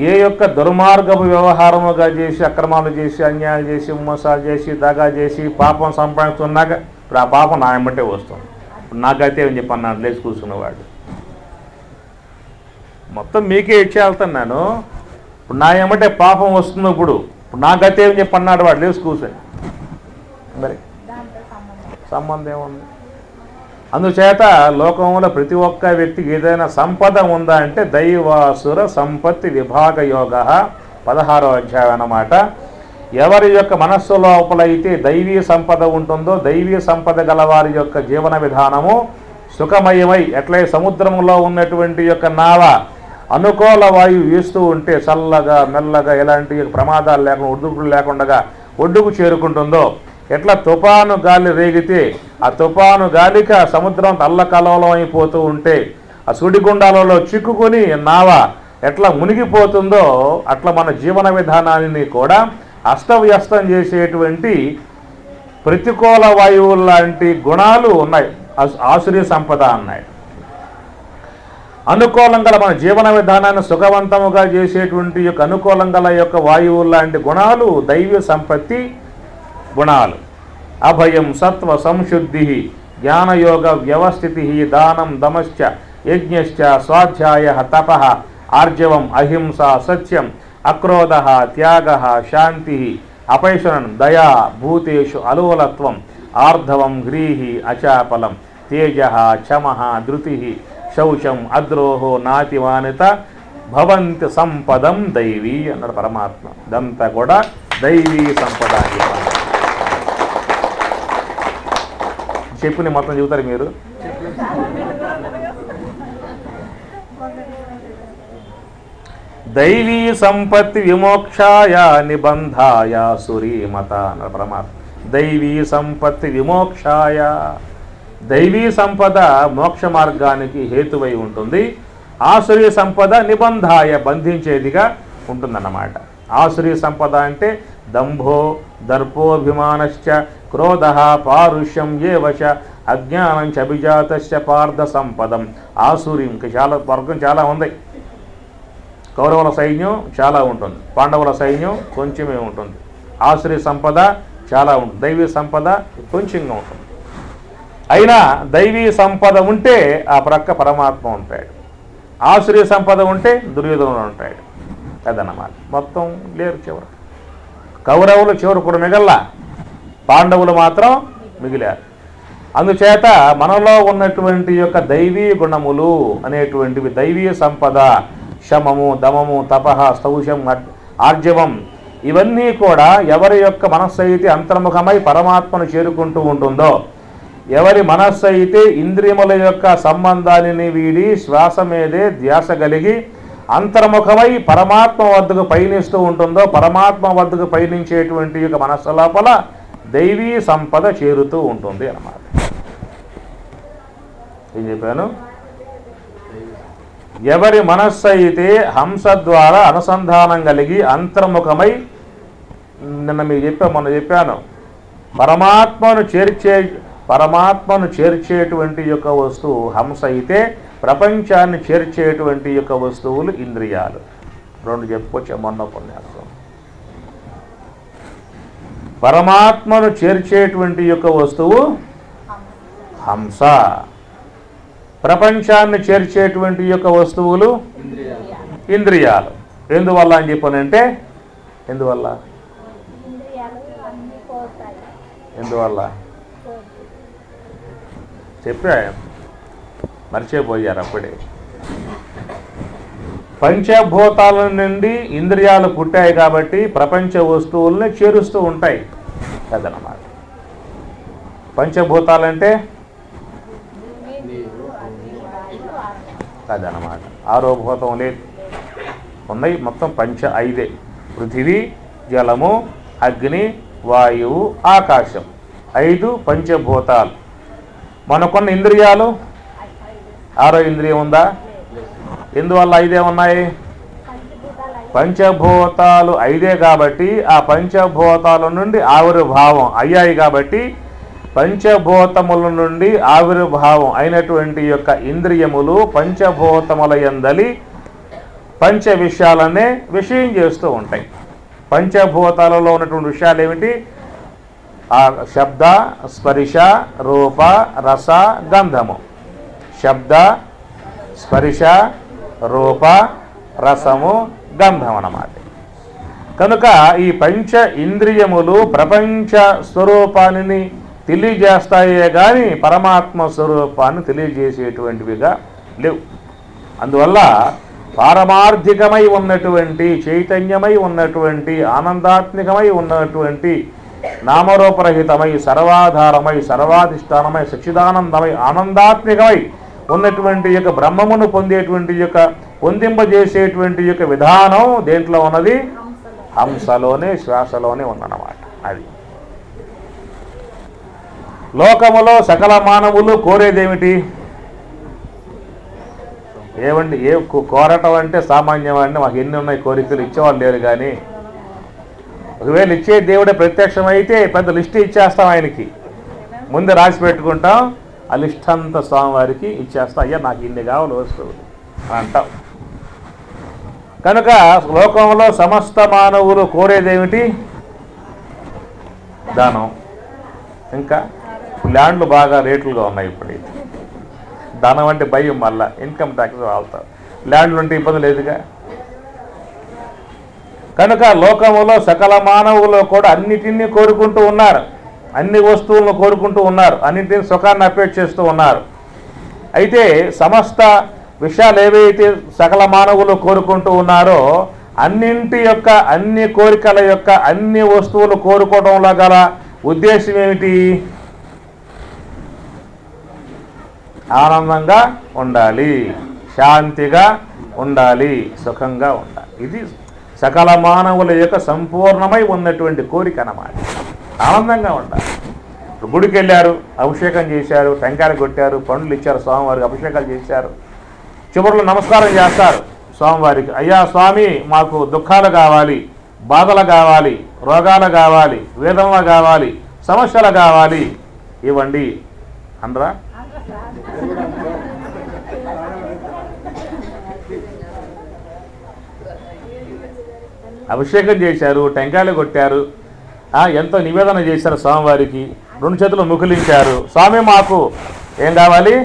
ఏ యొక్క దుర్మార్గపు వ్యవహారముగా చేసి, అక్రమాలు చేసి, అన్యాయాలు చేసి, మోసాలు చేసి, దగా చేసి పాపం సంపాదిస్తున్నాక ఇప్పుడు ఆ పాపం నా వెంబటే వస్తుంది. ఇప్పుడు నాకైతే ఏమని చెప్పి అన్నాడు లేచి కూర్చున్నవాడు. మొత్తం మీకే ఇచ్చేళ్తున్నాను, ఇప్పుడు నా ఏమంటే పాపం వస్తుంది. ఇప్పుడు నా గతి ఏమని చెప్పి అన్నాడు వాడు లేచి కూర్చొని. మరి సంబంధం ఏముంది? అందుచేత లోకంలో ప్రతి ఒక్క వ్యక్తికి ఏదైనా సంపద ఉందా అంటే దైవాసుర సంపత్తి విభాగ యోగ 16వ అధ్యాయం అన్నమాట. ఎవరి యొక్క మనస్సు లోపల అయితే దైవీ సంపద ఉంటుందో, దైవీ సంపద గలవారి యొక్క జీవన విధానము సుఖమయమై, ఎట్లయితే సముద్రంలో ఉన్నటువంటి యొక్క నావ అనుకూల వాయువు వీస్తూ ఉంటే చల్లగా మెల్లగా ఎలాంటి ప్రమాదాలు లేకుండా ఒడ్డుకులు లేకుండా ఒడ్డుకు చేరుకుంటుందో, ఎట్లా తుఫాను గాలి రేగితే ఆ తుఫాను గాలికి ఆ సముద్రం అల్లకల్లోలం అయిపోతూ ఉంటే ఆ సుడిగుండాలలో చిక్కుకొని నావ ఎట్లా మునిగిపోతుందో, అట్లా మన జీవన విధానాన్ని కూడా అస్తవ్యస్తం చేసేటువంటి ప్రతికూల వాయువుల లాంటి గుణాలు ఉన్నాయి. ఆసురీ సంపద అన్నాయి. అనుకూలంగా మన జీవన విధానాన్ని సుఖవంతముగా చేసేటువంటి యొక్క అనుకూలంగా యొక్క వాయువుల లాంటి గుణాలు దైవ సంపత్తి గుణాలు. అభయం సత్వ సంశుద్ధి జ్ఞానయోగ వ్యవస్థితి దానం దమశ్చ యజ్ఞశ్చ స్వాధ్యాయ తప ఆర్జవం అహింస సత్యం అక్రోధ త్యాగ శాంతి అపైషణం దయా భూతేషు అలోలత్వం ఆర్ధవం హ్రీహి అచాపలం తేజ క్షమ ధృతి శౌచం అద్రోహో నాతివానిత భవంతి సంపదం దైవీ అన్నాడు పరమాత్మ. ఇదంతా కూడా దైవీ సంపద అని చెప్పి మొత్తం చెబుతారు మీరు. దైవీ సంపత్తి విమోక్షాయ నిబంధాయ సురీమత అన్నాడు పరమాత్మ. దైవీ సంపత్తి విమోక్షాయ, దైవీ సంపద మోక్ష మార్గానికి హేతువై ఉంటుంది. ఆసురీ సంపద నిబంధాయ బంధించేదిగా ఉంటుందన్నమాట. ఆసురీ సంపద అంటే దంభో దర్పోభిమానశ్చ క్రోధ పారుష్యం ఏవచ అజ్ఞానం చ అభిజాతశ్చ పార్థ సంపదం. ఆసురీ ఇంకా చాలా వర్గం చాలా ఉంది. కౌరవుల సైన్యం చాలా ఉంటుంది, పాండవుల సైన్యం కొంచెమే ఉంటుంది. ఆసురీ సంపద చాలా ఉంటుంది, దైవీ సంపద కొంచెంగా ఉంటుంది. అయినా దైవీ సంపద ఉంటే ఆ ప్రక్క పరమాత్మ ఉంటాడు, ఆసురీ సంపద ఉంటే దుర్యోధనుడు ఉంటాడు. అదన్నమాట. మొత్తం లేరు చివరు. కౌరవులు చివరు కూడా మిగల్లా, పాండవులు మాత్రం మిగిలారు. అందుచేత మనలో ఉన్నటువంటి యొక్క దైవీ గుణములు అనేటువంటివి దైవీ సంపద, శమము దమము తపహ స్తౌషం ఆర్జవం, ఇవన్నీ కూడా ఎవరి యొక్క మనస్సు అయితే అంతర్ముఖమై పరమాత్మను చేరుకుంటూ ఉంటుందో, ఎవరి మనస్సు అయితే ఇంద్రియముల యొక్క సంబంధాన్ని వీడి శ్వాస మీదే ధ్యాస కలిగి అంతర్ముఖమై పరమాత్మ వద్దకు పయనిస్తూ ఉంటుందో, పరమాత్మ వద్దకు పయనించేటువంటి యొక్క మనస్సు లోపల దైవీ సంపద చేరుతూ ఉంటుంది అన్నమాట. ఏం చెప్పాను? ఎవరి మనస్సు అయితే హంస ద్వారా అనుసంధానం కలిగి అంతర్ముఖమై, నిన్న మీకు మొన్న చెప్పాను, పరమాత్మను చేర్చేటువంటి యొక్క వస్తువు హంస అయితే, ప్రపంచాన్ని చేర్చేటువంటి యొక్క వస్తువులు ఇంద్రియాలు. రెండు చెప్పుకొచ్చా మొన్న ఉపన్యాసం. పరమాత్మను చేర్చేటువంటి యొక్క వస్తువు హంస, ప్రపంచాన్ని చేర్చేటువంటి యొక్క వస్తువులు ఇంద్రియాలు. ఎందువల్ల అని చెప్పానంటే, ఎందువల్ల చెప్పా, మర్చిపోయారు అప్పుడే. పంచభూతాల నుండి ఇంద్రియాలు పుట్టాయి కాబట్టి ప్రపంచ వస్తువుల్ని చేరుస్తూ ఉంటాయి కదనమాట. పంచభూతాలంటే అదనమాట. ఆరో భూతం లేదు, ఉన్నాయి మొత్తం ఐదే. పృథివీ, జలము, అగ్ని, వాయువు, ఆకాశం, 5 పంచభూతాలు. మనకున్న ఇంద్రియాలు ఆరో ఇంద్రియం ఉందా? ఎందువల్ల 5 ఉన్నాయి? పంచభూతాలు 5 కాబట్టి ఆ పంచభూతాల నుండి ఆవిర్భావం అయ్యాయి కాబట్టి పంచభూతముల నుండి ఆవిర్భావం అయినటువంటి యొక్క ఇంద్రియములు పంచభూతముల యందలి పంచ విషయాలనే విషయం చేస్తూ ఉంటాయి. పంచభూతాలలో ఉన్నటువంటి విషయాలు ఏమిటి? ఆ శబ్ద, స్పర్శ, రూప, రస, గంధము. శబ్ద, స్పర్శ, రూప, రసము, గంధం అన్నమాట. కనుక ఈ పంచ ఇంద్రియములు ప్రపంచ స్వరూపాన్ని తెలియజేస్తాయే కానీ పరమాత్మ స్వరూపాన్ని తెలియజేసేటువంటివిగా లేవు. అందువల్ల పారమార్థికమై ఉన్నటువంటి, చైతన్యమై ఉన్నటువంటి, ఆనందాత్మికమై ఉన్నటువంటి, నామరూపరహితమై, సర్వాధారమై, సర్వాధిష్టానమై, సచ్చిదానందమై, ఆనందాత్మికమై ఉన్నటువంటి యొక్క బ్రహ్మమును పొందేటువంటి యొక్క పొందింపజేసేటువంటి యొక్క విధానం దేంట్లో ఉన్నది? హంసలోనే, శ్వాసలోనే ఉందన్నమాట. అది లోకములో సకల మానవులు కోరేదేమిటి? ఏమండి, ఏ కోరటం అంటే సామాన్యమండి. మాకు ఎన్ని ఉన్నాయి కోరికలు, ఇచ్చేవాళ్ళు లేరు. కానీ ఒకవేళ ఇచ్చే దేవుడే ప్రత్యక్షమైతే పెద్ద లిస్ట్ ఇచ్చేస్తాం. ఆయనకి ముందే రాసి పెట్టుకుంటాం. ఆ లిస్ట్ అంతా స్వామివారికి ఇచ్చేస్తాం. అయ్యా నాకు ఇన్ని కావాలి వస్తువు అంటాం. కనుక లోకంలో సమస్త మానవులు కోరేదేమిటి? దానం. ఇంకా ల్యాండ్లు బాగా రేట్లుగా ఉన్నాయి ఇప్పుడు. ధనం అంటే భయం, మళ్ళా ఇన్కమ్ ట్యాక్స్ వాళ్తారు. ల్యాండ్లు ఉంటే ఇబ్బంది లేదుగా. కనుక లోకములో సకల మానవులు కూడా అన్నిటినీ కోరుకుంటూ ఉన్నారు, అన్ని వస్తువులను కోరుకుంటూ ఉన్నారు, అన్నింటినీ సుఖాన్ని అపేక్షిస్తూ ఉన్నారు. అయితే సమస్త విషయాలు ఏవైతే సకల మానవులు కోరుకుంటూ ఉన్నారో అన్నింటి యొక్క, అన్ని కోరికల యొక్క, అన్ని వస్తువులు కోరుకోవడంలో గల ఉద్దేశం ఏమిటి? ఆనందంగా ఉండాలి, శాంతిగా ఉండాలి, సుఖంగా ఉండాలి. ఇది సకల మానవుల యొక్క సంపూర్ణమై ఉన్నటువంటి కోరిక అన్నమాట. ఆనందంగా ఉండాలి. గుడికి వెళ్ళారు, అభిషేకం చేశారు, టెంకాయలు కొట్టారు, పండ్లు ఇచ్చారు, స్వామివారికి అభిషేకాలు చేశారు. చివరిలో నమస్కారం చేస్తారు స్వామివారికి. అయ్యా స్వామి, మాకు దుఃఖాలు కావాలి, బాధలు కావాలి, రోగాలు కావాలి, వేదనలు కావాలి, సమస్యలు కావాలి, ఇవ్వండి అనరా? అభిషేకం చేశారు, టెంకాయలు కొట్టారు, ఎంతో నివేదన చేశారు స్వామివారికి, 2 చేతులు ముకులించారు. స్వామి మాకు ఏం కావాలి?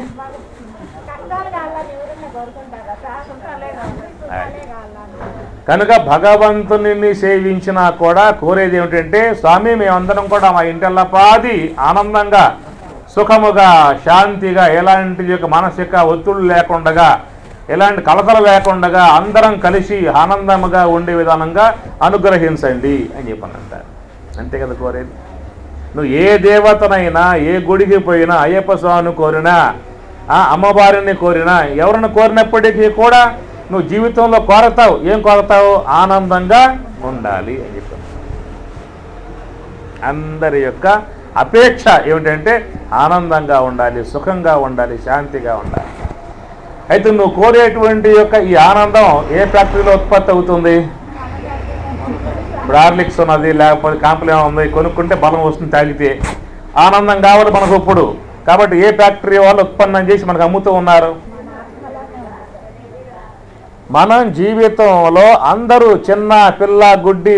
కనుక భగవంతుని సేవించినా కూడా కోరేది ఏమిటంటే, స్వామి మేమందరం కూడా మా ఇంటెల్లపాది ఆనందంగా, సుఖముగా, శాంతిగా, ఎలాంటి యొక్క మానసిక ఒత్తిళ్ళు లేకుండా, ఎలాంటి కలతలు లేకుండా అందరం కలిసి ఆనందముగా ఉండే విధానంగా అనుగ్రహించండి అని చెప్పనంటారు. అంతే కదా కోరేది. నువ్వు ఏ దేవతనైనా, ఏ గుడికి పోయినా, అయ్యప్ప స్వామిని కోరినా, అమ్మవారిని కోరినా, ఎవరిని కోరినప్పటికీ కూడా నువ్వు జీవితంలో కోరతావు. ఏం కోరతావు? ఆనందంగా ఉండాలి అని చెప్పాను. అందరి యొక్క అపేక్ష ఏమిటంటే ఆనందంగా ఉండాలి, సుఖంగా ఉండాలి, శాంతిగా ఉండాలి. అయితే నువ్వు కోరేటువంటి యొక్క ఈ ఆనందం ఏ ఫ్యాక్టరీలో ఉత్పత్తి అవుతుంది? ఇప్పుడు హార్లిక్స్ ఉన్నది, లేకపోతే కాంప్లెయిన్ ఉంది, కొనుక్కుంటే బలం వస్తుంది తాగితే. ఆనందం కావాలి మనకు ఇప్పుడు. కాబట్టి ఏ ఫ్యాక్టరీ వాళ్ళు ఉత్పన్నం చేసి మనకు అమ్ముతూ ఉన్నారు? మనం జీవితంలో అందరూ చిన్న పిల్ల, గుడ్డి,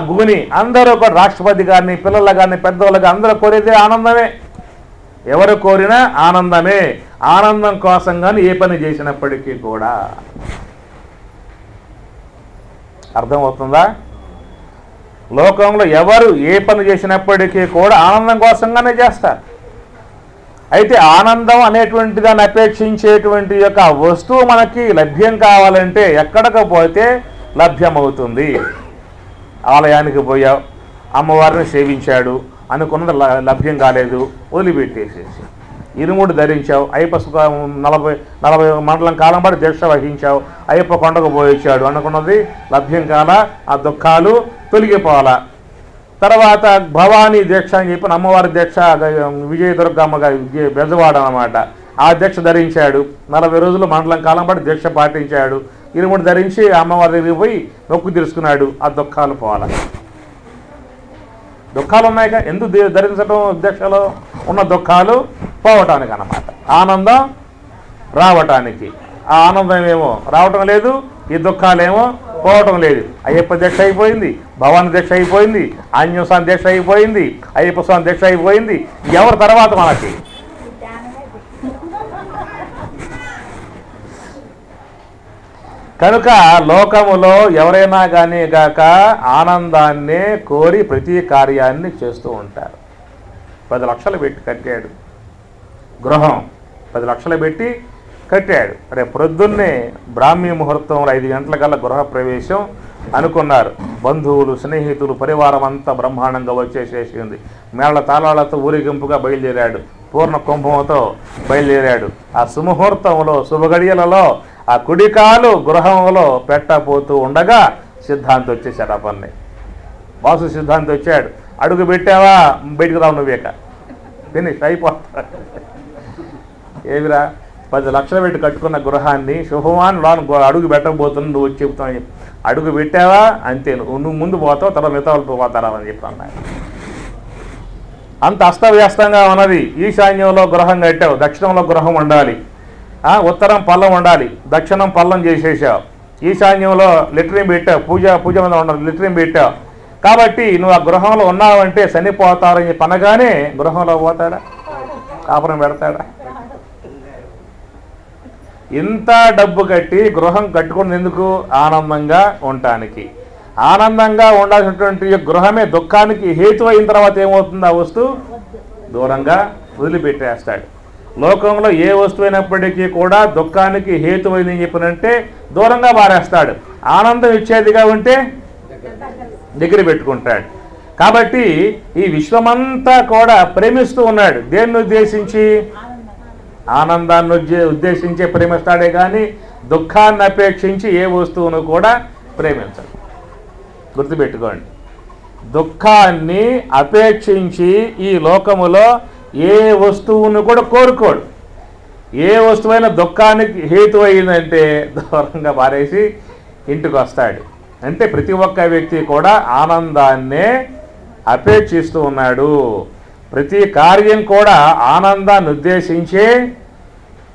గుని అందరూ కూడా రాష్ట్రపతి గారిని, పిల్లల గారిని, పెద్దవాళ్ళ అందరూ కోరేదే ఆనందమే. ఎవరు కోరినా ఆనందమే. ఆనందం కోసం కానీ ఏ పని చేసినప్పటికీ కూడా. అర్థమవుతుందా? లోకంలో ఎవరు ఏ పని చేసినప్పటికీ కూడా ఆనందం కోసంగానే చేస్తారు. అయితే ఆనందం అనేటువంటి దాన్ని అపేక్షించేటువంటి యొక్క వస్తువు మనకి లభ్యం కావాలంటే ఎక్కడికి పోతే లభ్యమవుతుంది? ఆలయానికి పోయావు, అమ్మవారిని సేవించాడు, అనుకున్నది లభ్యం కాలేదు, వదిలిపెట్టేసేసి. ఇరుముడు ధరించావు, అయ్యప్ప 40 మండలం కాలం పాటు దీక్ష వహించావు, అయ్యప్ప కొండకు పోయించాడు, అనుకున్నది లభ్యం కాల, ఆ దుఃఖాలు తొలగిపోవాలా. తర్వాత భవానీ దీక్ష అని చెప్పి అమ్మవారి దీక్ష, విజయదుర్గమ్మ గారి బెజవాడ అన్నమాట. ఆ దీక్ష ధరించాడు. 40 రోజులు మండలం కాలం పాటు దీక్ష పాటించాడు. ఇరుముడు ధరించి అమ్మవారి దగ్గరికి పోయి మొక్కు తీర్చుకున్నాడు. ఆ దుఃఖాలు పోవాలి. దుఃఖాలు ఉన్నాయిగా, ఎందుకు ధరించడం? దీక్షలో ఉన్న దుఃఖాలు పోవటానికి అన్నమాట, ఆనందం రావటానికి. ఆ ఆనందం ఏమో రావటం లేదు, ఈ దుఃఖాలేమో పోవటం లేదు. అయ్యప్ప దీక్ష అయిపోయింది, భవాని దీక్ష అయిపోయింది, ఆంజనేయ స్వామి దీక్ష అయిపోయింది, అయ్యప్ప స్వామి దీక్ష అయిపోయింది. ఎవరి తర్వాత మనకి? కనుక లోకములో ఎవరైనా కానీ గాక ఆనందాన్నే కోరి ప్రతి కార్యాన్ని చేస్తూ ఉంటారు. 10 లక్షలు పెట్టి కట్టాడు గృహం, 10 లక్షలు పెట్టి కట్టాడు. రేపు ప్రొద్దున్నే బ్రాహ్మీ ముహూర్తంలో 5 గంటలకల్లా గృహ ప్రవేశం అనుకున్నారు. బంధువులు, స్నేహితులు, పరివారం అంతా బ్రహ్మాండంగా వచ్చేసేసింది. మేళ్ల తాళాలతో ఊరేగింపుగా బయలుదేరాడు, పూర్ణ కుంభంతో బయలుదేరాడు. ఆ సుముహూర్తంలో శుభగడియలలో ఆ కుడికాలు గృహంలో పెట్టబోతూ ఉండగా సిద్ధాంతి వచ్చేసాడు. ఆ పని వాసు సిద్ధాంతి వచ్చాడు. అడుగు పెట్టావా, బయటకు రావు, నువ్వేక ఫినిష్ అయిపోతా. ఏమిరా, 10 లక్షలు పెట్టి కట్టుకున్న గృహాన్ని శుభమాన్ లోను అడుగు పెట్టబోతున్నా, నువ్వు వచ్చి చెప్తావు. అడుగు పెట్టావా అంతే, నువ్వు ముందు పోతావు, తర్వాత మిగతా వాళ్ళు పోతారా అని చెప్పి అన్నాడు. అంత అస్తవ్యస్తంగా ఉన్నది. ఈశాన్యంలో గృహం కట్టావు, దక్షిణంలో గృహం ఉండాలి, ఉత్తరం పల్లం ఉండాలి, దక్షిణం పల్లం చేసేసావు. ఈశాన్యంలో లెట్రిన్ పెట్టావు, పూజ మీద ఉండాలి, లెట్రిన్ పెట్టావు. కాబట్టి నువ్వు ఆ గృహంలో ఉన్నావంటే చనిపోతారని చెప్పి అనగానే గృహంలో పోతాడా, కాపురం పెడతాడా? ఇంత డబ్బు కట్టి గృహం కట్టుకుని ఎందుకు? ఆనందంగా ఉండటానికి. ఆనందంగా ఉండాల్సినటువంటి గృహమే దుఃఖానికి హేతు అయిన తర్వాత ఏమవుతుంది? ఆ వస్తువు దూరంగా వదిలిపెట్టేస్తాడు. లోకంలో ఏ వస్తువు అయినప్పటికీ కూడా దుఃఖానికి హేతువైందని చెప్పినంటే దూరంగా మారేస్తాడు. ఆనందం ఇచ్చేదిగా ఉంటే దగ్గర పెట్టుకుంటాడు. కాబట్టి ఈ విశ్వమంతా కూడా ప్రేమిస్తూ ఉన్నాడు. దేన్ని ఉద్దేశించి? ఆనందాన్ని ఉద్దేశించే ప్రేమిస్తాడే కానీ దుఃఖాన్ని అపేక్షించి ఏ వస్తువును కూడా ప్రేమించడు. గుర్తుపెట్టుకోండి, దుఃఖాన్ని అపేక్షించి ఈ లోకములో ఏ వస్తువును కూడా కోరుకోడు. ఏ వస్తువైనా దుఃఖానికి హేతు అయిందంటే దూరంగా మారేసి ఇంటికి వస్తాడు. అంటే ప్రతి ఒక్క వ్యక్తి కూడా ఆనందాన్నే అపేక్షిస్తూ ఉన్నాడు. ప్రతి కార్యం కూడా ఆనందాన్ని ఉద్దేశించే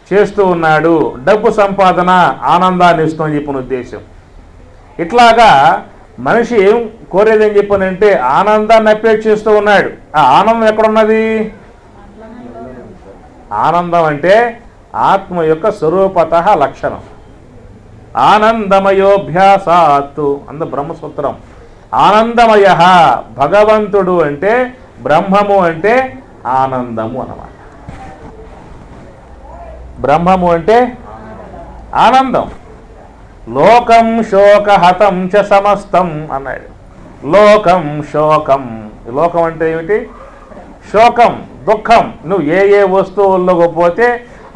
చేస్తూ ఉన్నాడు. డబ్బు సంపాదన ఆనందాన్ని ఇస్తుందని చెప్పిన ఉద్దేశం. ఇట్లాగా మనిషి ఏం కోరేదని చెప్పనంటే ఆనందాన్ని అపేక్షిస్తూ ఉన్నాడు. ఆ ఆనందం ఎక్కడున్నది? ఆనందం అంటే ఆత్మ యొక్క స్వరూపత లక్షణం. ఆనందమయోభ్యాసాత్తు అంద బ్రహ్మసూత్రం. ఆనందమయ భగవంతుడు అంటే బ్రహ్మము అంటే ఆనందము అన్నమాట. బ్రహ్మము అంటే ఆనందం. లోకం శోకహతం చ సమస్తం అన్నాడు. లోకం శోకం. లోకం అంటే ఏమిటి? శోకం, దుఃఖం. నువ్వు ఏ వస్తువుల్లోకి పోతే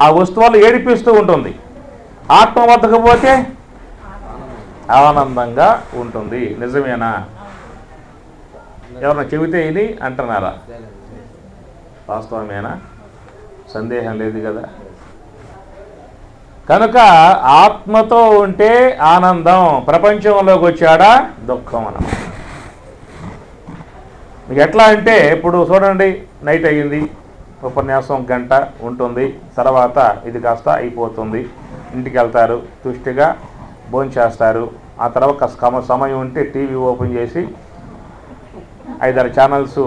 ఆ వస్తువులు ఏడిపిస్తూ ఉంటుంది. ఆత్మ వద్దకు పోతే ఆనందంగా ఉంటుంది. నిజమేనా? ఎవరన్నా చెబితే ఇది అంటున్నారా? వాస్తవమేనా? సందేహం లేదు కదా. కనుక ఆత్మతో ఉంటే ఆనందం, ప్రపంచంలోకి వచ్చాడా దుఃఖం అన్నమాట. మీకు ఎట్లా అంటే ఇప్పుడు చూడండి, నైట్ అయ్యింది, ఉపన్యాసం గంట ఉంటుంది, తర్వాత ఇది కాస్త అయిపోతుంది, ఇంటికి వెళ్తారు, తుష్టిగా భోంచేస్తారు. ఆ తర్వాత సమయం ఉంటే టీవీ ఓపెన్ చేసి 5-6 ఛానల్స్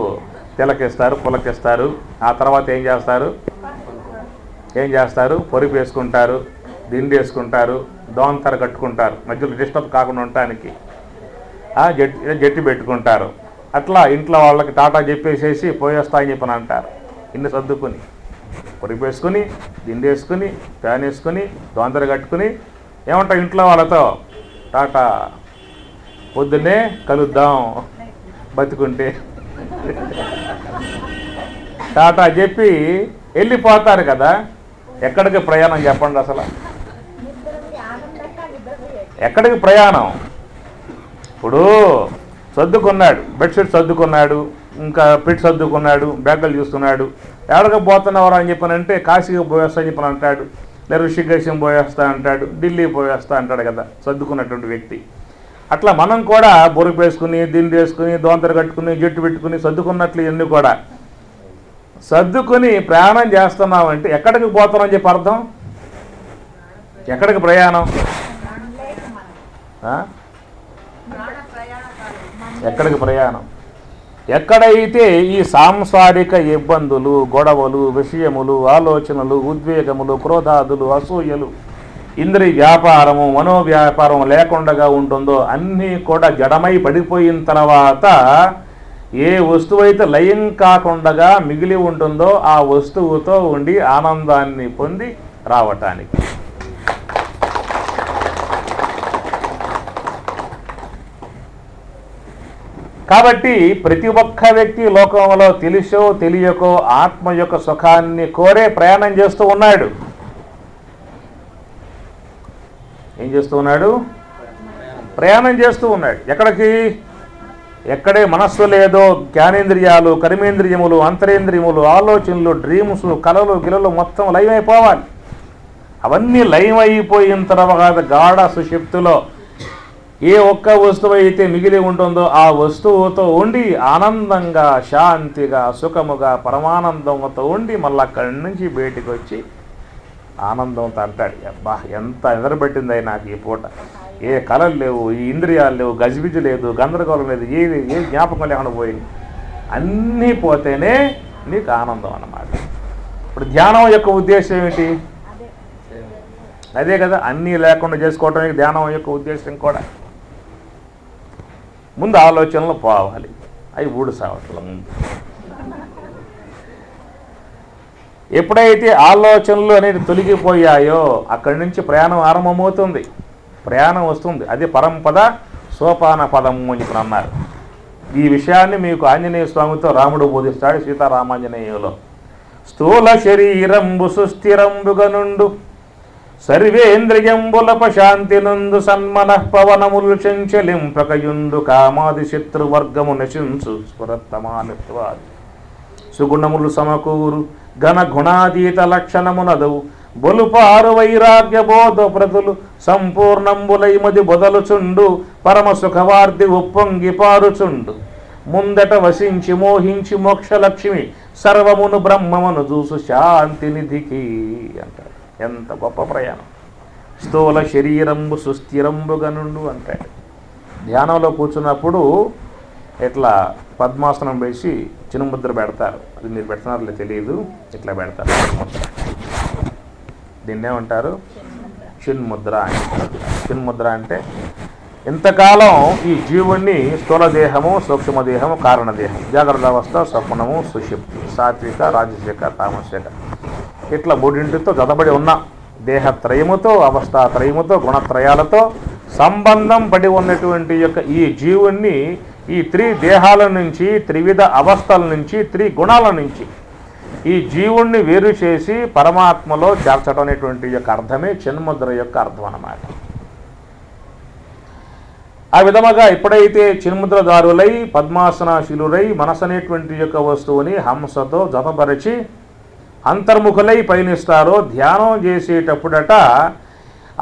తిలకిస్తారు, పులకిస్తారు. ఆ తర్వాత ఏం చేస్తారు? పొరుపు వేసుకుంటారు, దిండి వేసుకుంటారు, దోంతర కట్టుకుంటారు, మధ్యలో డిస్టర్బ్ కాకుండా ఉండటానికి జట్టి పెట్టుకుంటారు. అట్లా ఇంట్లో వాళ్ళకి టాటా చెప్పేసేసి పోయేస్తా అని చెప్పని అంటారు. ఇన్ని సర్దుకుని పొరుపు వేసుకుని, దిండి వేసుకుని, ఫ్యాన్ వేసుకుని, దోంతర కట్టుకుని ఏమంటారు ఇంట్లో వాళ్ళతో? టాటా, పొద్దున్నే కలుద్దాం బతుకుంటే టాటా చెప్పి వెళ్ళిపోతారు కదా. ఎక్కడికి ప్రయాణం చెప్పండి అసలు? ఎక్కడికి ప్రయాణం? ఇప్పుడు సర్దుకున్నాడు, బెడ్షీట్ సర్దుకున్నాడు, ఇంకా పెట్టి సర్దుకున్నాడు, బ్యాగులు చూస్తున్నాడు. ఎక్కడికి పోతున్నావరా అని చెప్పానంటే కాశీకి పోయేస్తా అని చెప్పని అంటాడు, లేదా ఋషికేశం పోయేస్తా అంటాడు, ఢిల్లీ పోయేస్తా అంటాడు కదా సర్దుకున్నటువంటి వ్యక్తి. అట్లా మనం కూడా బొరుగు వేసుకుని, దిండు వేసుకుని, దోంతరు కట్టుకుని, జట్టు పెట్టుకుని సర్దుకున్నట్లు ఇవన్నీ కూడా సర్దుకుని ప్రయాణం చేస్తున్నామంటే ఎక్కడికి పోతున్నాం అని చెప్పి అర్థం. ఎక్కడికి ప్రయాణం? ఎక్కడికి ప్రయాణం? ఎక్కడైతే ఈ సాంసారిక ఇబ్బందులు, గొడవలు, విషయములు, ఆలోచనలు, ఉద్వేగములు, క్రోధాదులు, అసూయలు, ఇంద్రియ వ్యాపారము, మనోవ్యాపారం లేకుండా ఉంటుందో అన్నీ కూడా జడమై పడిపోయిన తర్వాత ఏ వస్తువు అయితే లయం కాకుండా మిగిలి ఉంటుందో ఆ వస్తువుతో ఉండి ఆనందాన్ని పొంది రావటానికి. కాబట్టి ప్రతి ఒక్క వ్యక్తి లోకంలో తెలుసో తెలియకో ఆత్మ యొక్క సుఖాన్ని కోరే ప్రయాణం చేస్తూ ఉన్నాడు. ఏం చేస్తూ ఉన్నాడు? ప్రయాణం చేస్తూ ఉన్నాడు. ఎక్కడికి? ఎక్కడే మనస్సు లేదో జ్ఞానేంద్రియాలు, కర్మేంద్రియములు, అంతరేంద్రియములు, ఆలోచనలు, డ్రీమ్స్, కలలు, గిలలు మొత్తం లయమైపోవాలి. అవన్నీ లయమైపోయిన తర్వాత గాఢ సుషుప్తిలో ఏ ఒక్క వస్తువు అయితే మిగిలి ఉంటుందో ఆ వస్తువుతో ఉండి ఆనందంగా, శాంతిగా, సుఖముగా, పరమానందంతో ఉండి మళ్ళీ అక్కడి నుంచి బయటికి వచ్చి ఆనందంతో అంటాడు, అబ్బా ఎంత ఎదరబెట్టింది నాకు ఈ పూట. ఏ కళలు లేవు, ఈ ఇంద్రియాలు లేవు, గజిబిజి లేదు, గందరగోళం లేదు, ఏ జ్ఞాపకం లేకుండా పోయింది. అన్నీ పోతేనే నీకు ఆనందం అన్నమాట. ఇప్పుడు ధ్యానం యొక్క ఉద్దేశం ఏమిటి? అదే కదా, అన్నీ లేకుండా చేసుకోవటానికి ధ్యానం యొక్క ఉద్దేశం కూడా. ముందు ఆలోచనలు పోవాలి, అవి ఊడిసావట్ల ముందు. ఎప్పుడైతే ఆలోచనలు అనేది తొలగిపోయాయో అక్కడి నుంచి ప్రయాణం ఆరంభమవుతుంది, ప్రయాణం వస్తుంది. అది పరంపద సోపాన పదము అని చెప్పి అన్నారు. ఈ విషయాన్ని మీకు ఆంజనేయ స్వామితో రాముడు బోధిస్తాడు సీతారామాంజనేయులో. స్థూల శరీరంబు సుస్థిరంబుగా నుండు సర్వేంద్రియంబులప శాంతి నందు సన్మనః పవనములు చెంచలింపకయుండు కామాది శత్రువర్గము నశించు స్ఫురత్తమానిత్వాది సుగుణములు సమకూరు ఘన గుణాతీత లక్షణమునదవు బొలుపారు వైరాగ్య బోధ ప్రతులు సంపూర్ణంబులైమది బొదలుచుండు పరమ సుఖవార్తి ఉప్పొంగి పారుచుండు ముందట వసించి మోహించి మోక్షలక్ష్మి సర్వమును బ్రహ్మమును చూసు శాంతి నిధికి అంటాడు. ఎంత గొప్ప ప్రయాణం. స్థూల శరీరంబు సుస్థిరంబుగా నుండు అంటాడు. ధ్యానంలో కూర్చున్నప్పుడు ఇట్లా పద్మాసనం వేసి చిన్ముద్ర పెడతారు. అది మీరు పెడుతున్నారో తెలియదు, ఇట్లా పెడతారు చిన్ముద్ర. దీన్ని ఏమంటారు? చిన్ముద్ర అంటారు. చిన్ముద్ర అంటే ఇంతకాలం ఈ జీవుణ్ణి స్థూలదేహము, సూక్ష్మదేహము, కారణదేహం, జాగ్రత్త అవస్థ, స్వప్నము, సుషుప్తి, సాత్విక, రాజసిక, తామసిక, ఇట్లా మూడింటితో జతబడి ఉన్న దేహత్రయముతో, అవస్థాత్రయముతో, గుణత్రయాలతో సంబంధం పడి ఉన్నటువంటి యొక్క ఈ జీవుణ్ణి ఈ త్రిదేహాల నుంచి, త్రివిధ అవస్థల నుంచి, త్రిగుణాల నుంచి ఈ జీవుణ్ణి వేరు చేసి పరమాత్మలో చేర్చడం అనేటువంటి యొక్క అర్థమే చిన్ముద్ర యొక్క అర్థం అన్నమాట. ఆ విధముగా ఎప్పుడైతే చిన్ముద్రదారులై పద్మాసనాశీలురై మనసు అనేటువంటి యొక్క వస్తువుని హంసతో జతపరిచి అంతర్ముఖులై పయనిస్తారో ధ్యానం చేసేటప్పుడట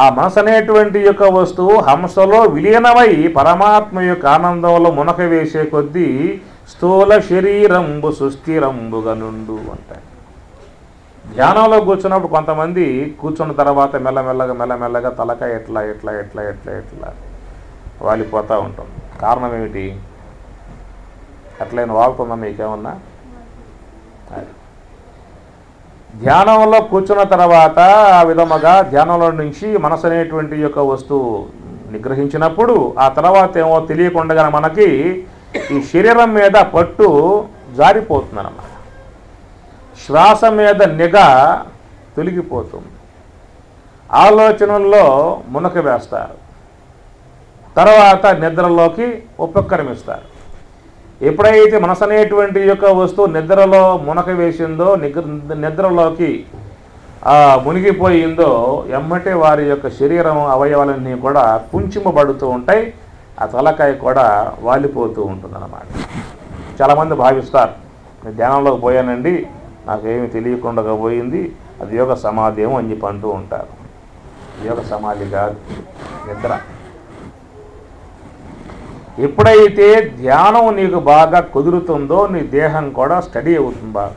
ఆ మనసు అనేటువంటి యొక్క వస్తువు హంసలో విలీనమై పరమాత్మ యొక్క ఆనందంలో మునక వేసే కొద్దీ స్థూల శరీరంబు సుస్థిరంబుగా నుండు అంటారు. ధ్యానంలో కూర్చున్నప్పుడు కొంతమంది కూర్చున్న తర్వాత మెల్లమెల్లగా తలకాయ ఎట్లా వాలిపోతూ ఉంటాం. కారణం ఏమిటి? ఎట్లయినా వాగుతుందా మీకేమన్నా? ధ్యానంలో కూర్చున్న తర్వాత ఆ విధముగా ధ్యానంలో నుంచి మనసు అనేటువంటి యొక్క వస్తువు నిగ్రహించినప్పుడు ఆ తర్వాత ఏమో తెలియకుండా మనకి ఈ శరీరం మీద పట్టు జారిపోతుందన్నమాట. శ్వాస మీద నిఘా తొలగిపోతుంది. ఆలోచనల్లో మునక వేస్తారు. తర్వాత నిద్రలోకి ఉపక్రమిస్తారు. ఎప్పుడైతే మనసు అనేటువంటి యొక్క వస్తువు నిద్రలో మునక వేసిందో, నిద్రలోకి మునిగిపోయిందో ఎమ్మటే వారి యొక్క శరీరం అవయవాలన్నీ కూడా కుంచుమబడుతూ ఉంటాయి. ఆ తలకాయ కూడా వాలిపోతూ ఉంటుందన్నమాట. చాలామంది భావిస్తారు, నేను ధ్యానంలోకి పోయానండి, నాకేమీ తెలియకుండా పోయింది, అది యోగ సమాధి ఏమో అని చెప్పి అంటూ ఉంటారు. యోగ సమాధి కాదు, నిద్ర. ఎప్పుడైతే ధ్యానం నీకు బాగా కుదురుతుందో నీ దేహం కూడా స్టడీ అవుతుంది బాగా.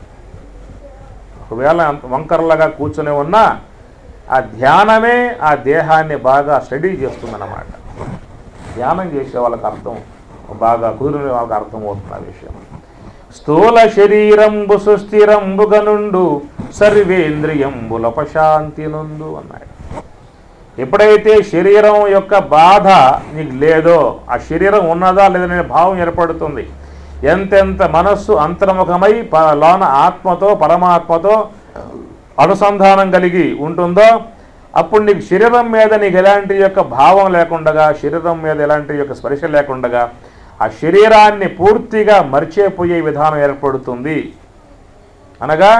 ఒకవేళ వంకరలాగా కూర్చొని ఉన్నా ఆ ధ్యానమే ఆ దేహాన్ని బాగా స్టడీ చేస్తుందన్నమాట. ధ్యానం చేసే వాళ్ళకి అర్థం బాగా కుదిరిన వాళ్ళకి అర్థమవుతుంది ఆ విషయం. స్థూల శరీరంబు సుస్థిరంబుగనుండు సర్వేంద్రియంబుల ప్రశాంతి నుండు అన్నాడు. ఎప్పుడైతే శరీరం యొక్క బాధ నీకు లేదో, ఆ శరీరం ఉన్నదా లేదనే భావం ఏర్పడుతుంది. ఎంతెంత మనస్సు అంతర్ముఖమై లోన ఆత్మతో పరమాత్మతో అనుసంధానం కలిగి ఉంటుందో అప్పుడు నీకు శరీరం మీద నీకు ఎలాంటి యొక్క భావం లేకుండగా, శరీరం మీద ఎలాంటి యొక్క స్పర్శ లేకుండగా ఆ శరీరాన్ని పూర్తిగా మరిచిపోయే విధానం ఏర్పడుతుంది. అనగా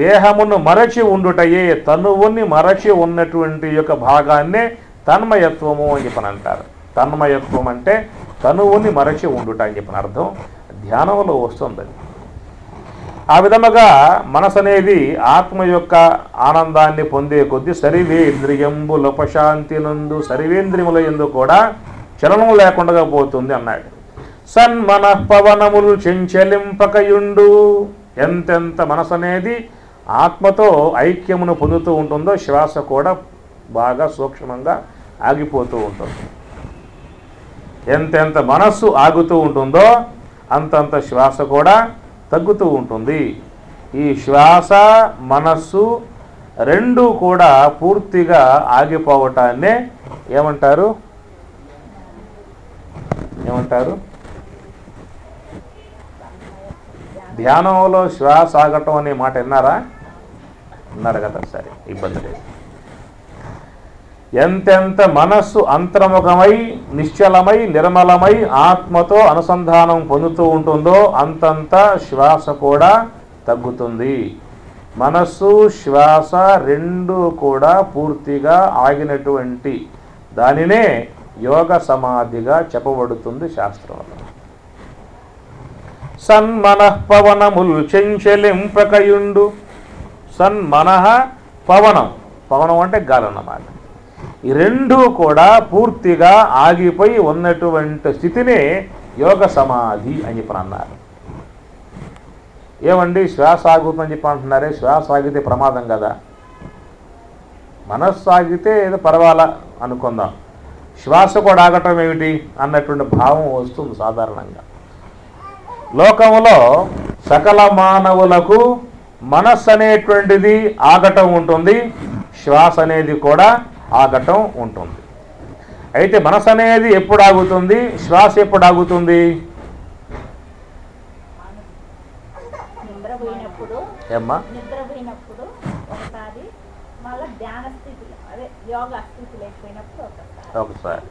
దేహమును మరచి ఉండుటయే, తనువుని మరచి ఉన్నటువంటి యొక్క భాగాన్నే తన్మయత్వము అని చెప్పని అంటారు. తన్మయత్వం అంటే తనువుని మరచి ఉండుట అని చెప్పిన అర్థం ధ్యానంలో వస్తుంది. ఆ విధముగా మనసు అనేది ఆత్మ యొక్క ఆనందాన్ని పొందే కొద్దీ సర్వేంద్రియంబుల ప్రశాంతి నందు, సర్వేంద్రియముల యందు కూడా చలనం లేకుండా పోతుంది అన్నాడు. సన్మన పవనములు చెంచలింపకయుండు. ఎంతెంత మనసు అనేది ఆత్మతో ఐక్యమును పొందుతూ ఉంటుందో శ్వాస కూడా బాగా సూక్ష్మంగా ఆగిపోతూ ఉంటుంది. ఎంతెంత మనస్సు ఆగుతూ ఉంటుందో అంతంత శ్వాస కూడా తగ్గుతూ ఉంటుంది. ఈ శ్వాస మనస్సు రెండు కూడా పూర్తిగా ఆగిపోవటాన్నే ఏమంటారు? ధ్యానంలో శ్వాస ఆగటం అనే మాట విన్నారా? విన్నారు కదా, సరే ఇబ్బంది లేదు. ఎంతెంత మనస్సు అంతర్ముఖమై నిశ్చలమై నిర్మలమై ఆత్మతో అనుసంధానం పొందుతూ ఉంటుందో అంతంత శ్వాస కూడా తగ్గుతుంది. మనస్సు శ్వాస రెండు కూడా పూర్తిగా ఆగినటువంటి దానినే యోగ సమాధిగా చెప్పబడుతుంది శాస్త్రంలో. సన్మనః పవనముల్ చెంచలింపకయుండు. సన్మనః పవనం, పవనం అంటే గాలి అన్నమాట. ఈ రెండు కూడా పూర్తిగా ఆగిపోయి ఉన్నటువంటి స్థితినే యోగ సమాధి అని చెప్పి అన్నారు. ఏమండి శ్వాస ఆగుతుందని చెప్పి అంటున్నారే, శ్వాస ఆగితే ప్రమాదం కదా, మనస్సు ఆగితే ఏదో పర్వాలా అనుకుందాం, శ్వాస కూడా ఆగటం ఏమిటి అన్నటువంటి భావం వస్తుంది సాధారణంగా. లోకంలో సకల మానవులకు మనస్సు అనేటువంటిది ఆగటం ఉంటుంది, శ్వాస అనేది కూడా ఆగటం ఉంటుంది. అయితే మనసు అనేది ఎప్పుడు ఆగుతుంది, శ్వాస ఎప్పుడు ఆగుతుంది? ఏమ్మా? ఒకసారి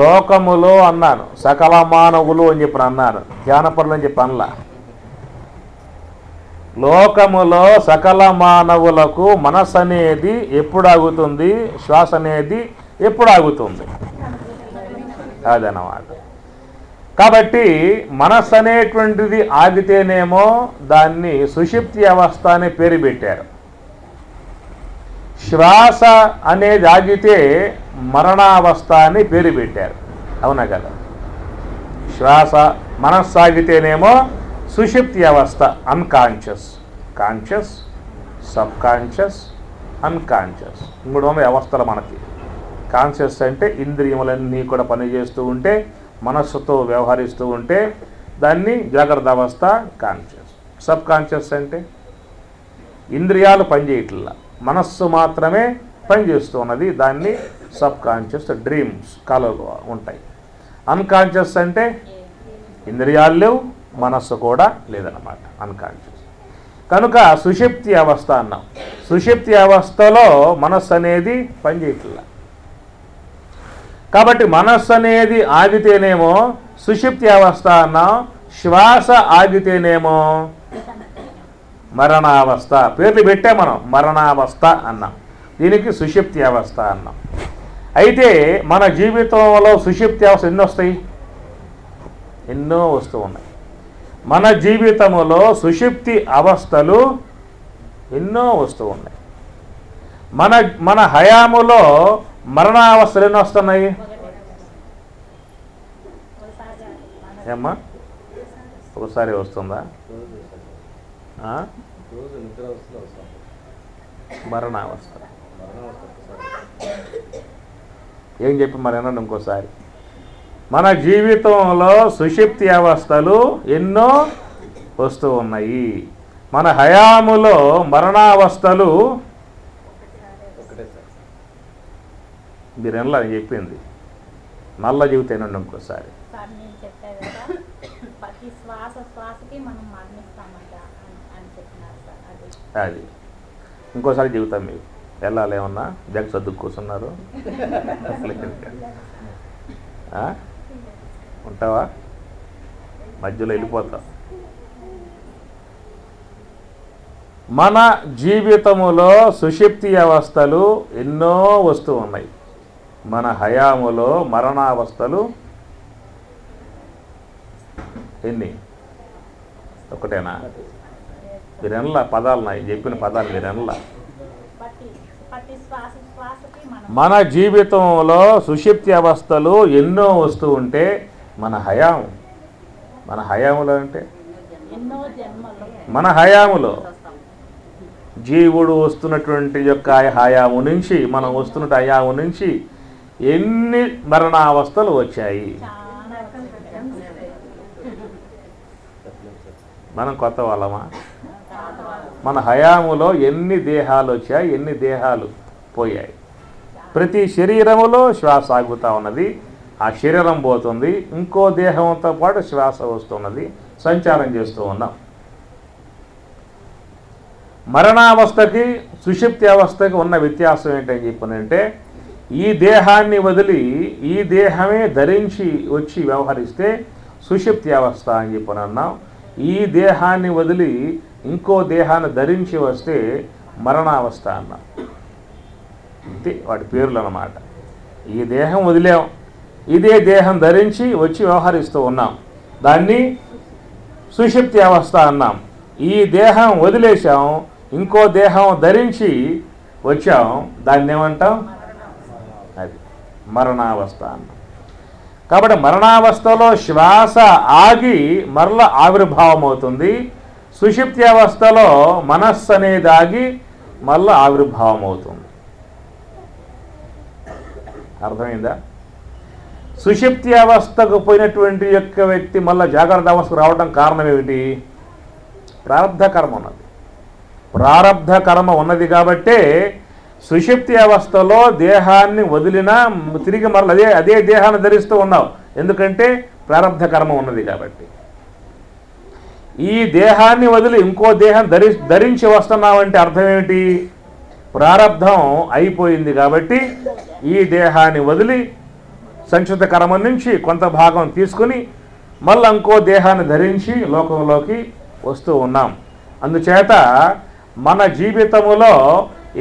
లోకములో అన్నాను, సకల మానవులు అని చెప్పి అన్నాను, ధ్యానపరులు అని చెప్పి అనలా. లోకములో సకల మానవులకు మనస్సు అనేది ఎప్పుడు ఆగుతుంది, శ్వాస అనేది ఎప్పుడు ఆగుతుంది? అదనమాట. కాబట్టి మనస్సు అనేటువంటిది ఆగితేనేమో దాన్ని సుషుప్తి అవస్థ అనే పేరు పెట్టారు. శ్వాస అనేది ఆగితే మరణావస్థ అని పేరు పెట్టారు. అవునా కదా? శ్వాస మనస్సు ఆగితేనేమో సుషుప్తి అవస్థ, unconscious, conscious, sub conscious, unconscious, 3 అవస్థలు మనకి. కాన్షియస్ అంటే ఇంద్రియములన్నీ కూడా పనిచేస్తూ ఉంటే, మనస్సుతో వ్యవహరిస్తూ ఉంటే దాన్ని జాగ్రత్త అవస్థ, కాన్షియస్. సబ్ కాన్షియస్ అంటే ఇంద్రియాలు పనిచేయట్లా, మనస్సు మాత్రమే పనిచేస్తూ ఉన్నది, దాన్ని సబ్ కాన్షియస్, డ్రీమ్స్, కలలు ఉంటాయి. అన్కాన్షియస్ అంటే ఇంద్రియాలు లేవు, మనస్సు కూడా లేదన్నమాట, అన్కాన్షియస్. కనుక సుషుప్తి అవస్థ అన్నాం. సుషుప్తి అవస్థలో మనస్సు అనేది పనిచేయట్లా. కాబట్టి మనస్సు అనేది ఆగితేనేమో సుషుప్తి అవస్థ అన్నాం, శ్వాస ఆగితేనేమో మరణావస్థ. పేర్లు పెట్టే మనం మరణావస్థ అన్నాం, దీనికి సుషుప్తి అవస్థ అన్నాం. అయితే మన జీవితంలో సుషుప్తి అవస్థ ఎన్ని వస్తాయి? ఎన్నో వస్తూ ఉన్నాయి. మన జీవితంలో సుషుప్తి అవస్థలు ఎన్నో వస్తూ ఉన్నాయి. మన మన హయాములో మరణావస్థలు ఎన్నో వస్తున్నాయి. ఏమ్మా ఒకసారి వస్తుందా మరణావస్థ? ఏం చెప్పి మరి అన్నాడు ఇంకోసారి. మన జీవితంలో సుషుప్తి అవస్థలు ఎన్నో వస్తూ ఉన్నాయి. మన హయాములో మరణావస్థలు మీరు ఎలా చెప్పింది మళ్ళా చెబుతానండి ఇంకోసారి. అది ఇంకోసారి చెబుతాం. మీకు వెళ్ళాలి ఏమన్నా జగ సర్దుకు కూర్చున్నారు ఉంటావా? మధ్యలో వెళ్ళిపోతావు. మన జీవితములో సుషుప్తి అవస్థలు ఎన్నో వస్తూ ఉన్నాయి. మన హయాములో మరణావస్థలు ఎన్ని? ఒకటేనా? మీరెనలా పదాలు నాయి చెప్పిన పదాలు మీరెనలా. మన జీవితంలో సుషుప్తి అవస్థలు ఎన్నో వస్తూ ఉంటే మన హయాములో అంటే మన హయాములో జీవుడు వస్తున్నటువంటి యొక్క హయాము నుంచి మనం వస్తున్న హయాము నుంచి ఎన్ని మరణావస్థలు వచ్చాయి. మనం కొత్త వాళ్ళమా? మన హయాములో ఎన్ని దేహాలు వచ్చాయి, ఎన్ని దేహాలు పోయాయి. ప్రతి శరీరములో శ్వాస ఆగుతూ ఉన్నది. ఆ శరీరం పోతుంది, ఇంకో దేహంతో పాటు శ్వాస వస్తున్నది, సంచారం చేస్తూ ఉన్నాం. మరణావస్థకి సుషుప్తి అవస్థకి ఉన్న వ్యత్యాసం ఏంటని చెప్పనంటే, ఈ దేహాన్ని వదిలి ఈ దేహమే ధరించి వచ్చి వ్యవహరిస్తే సుషుప్తి అవస్థ అని చెప్పని అన్నాం. ఈ దేహాన్ని వదిలి ఇంకో దేహాన్ని ధరించి వస్తే మరణావస్థ అన్నాం. అంతే వాటి పేర్లు అన్నమాట. ఈ దేహం వదిలేం, ఇదే దేహం ధరించి వచ్చి వ్యవహరిస్తూ ఉన్నాం, దాన్ని సుషుప్తి అవస్థ అన్నాం. ఈ దేహం వదిలేసాం, ఇంకో దేహం ధరించి వచ్చాం, దాన్ని ఏమంటాం? అది మరణావస్థ అన్నాం. కాబట్టి మరణావస్థలో శ్వాస ఆగి మరల ఆవిర్భావం అవుతుంది. సుషుప్తి అవస్థలో మనస్సు అనేది ఆగి మళ్ళీ ఆవిర్భావం అవుతుంది. అర్థమైందా? సుషుప్తి అవస్థకు పోయినటువంటి యొక్క వ్యక్తి మళ్ళీ జాగ్రత్త అవస్థకు రావడం కారణం ఏమిటి? ప్రారబ్ధ కర్మ ఉన్నది. ప్రారబ్ధ కర్మ ఉన్నది కాబట్టే సుషుప్తి అవస్థలో దేహాన్ని వదిలినా తిరిగి మరల అదే దేహాన్ని ధరిస్తూ ఉన్నావు. ఎందుకంటే ప్రారబ్ధ కర్మ ఉన్నది కాబట్టి. ఈ దేహాన్ని వదిలి ఇంకో దేహం ధరించి వస్తున్నావంటే అర్థం ఏమిటి? ప్రారబ్ధం అయిపోయింది కాబట్టి ఈ దేహాన్ని వదిలి సంచిత కర్మ నుంచి కొంత భాగం తీసుకుని మళ్ళీ ఇంకో దేహాన్ని ధరించి లోకంలోకి వస్తూ ఉన్నాం. అందుచేత మన జీవితములో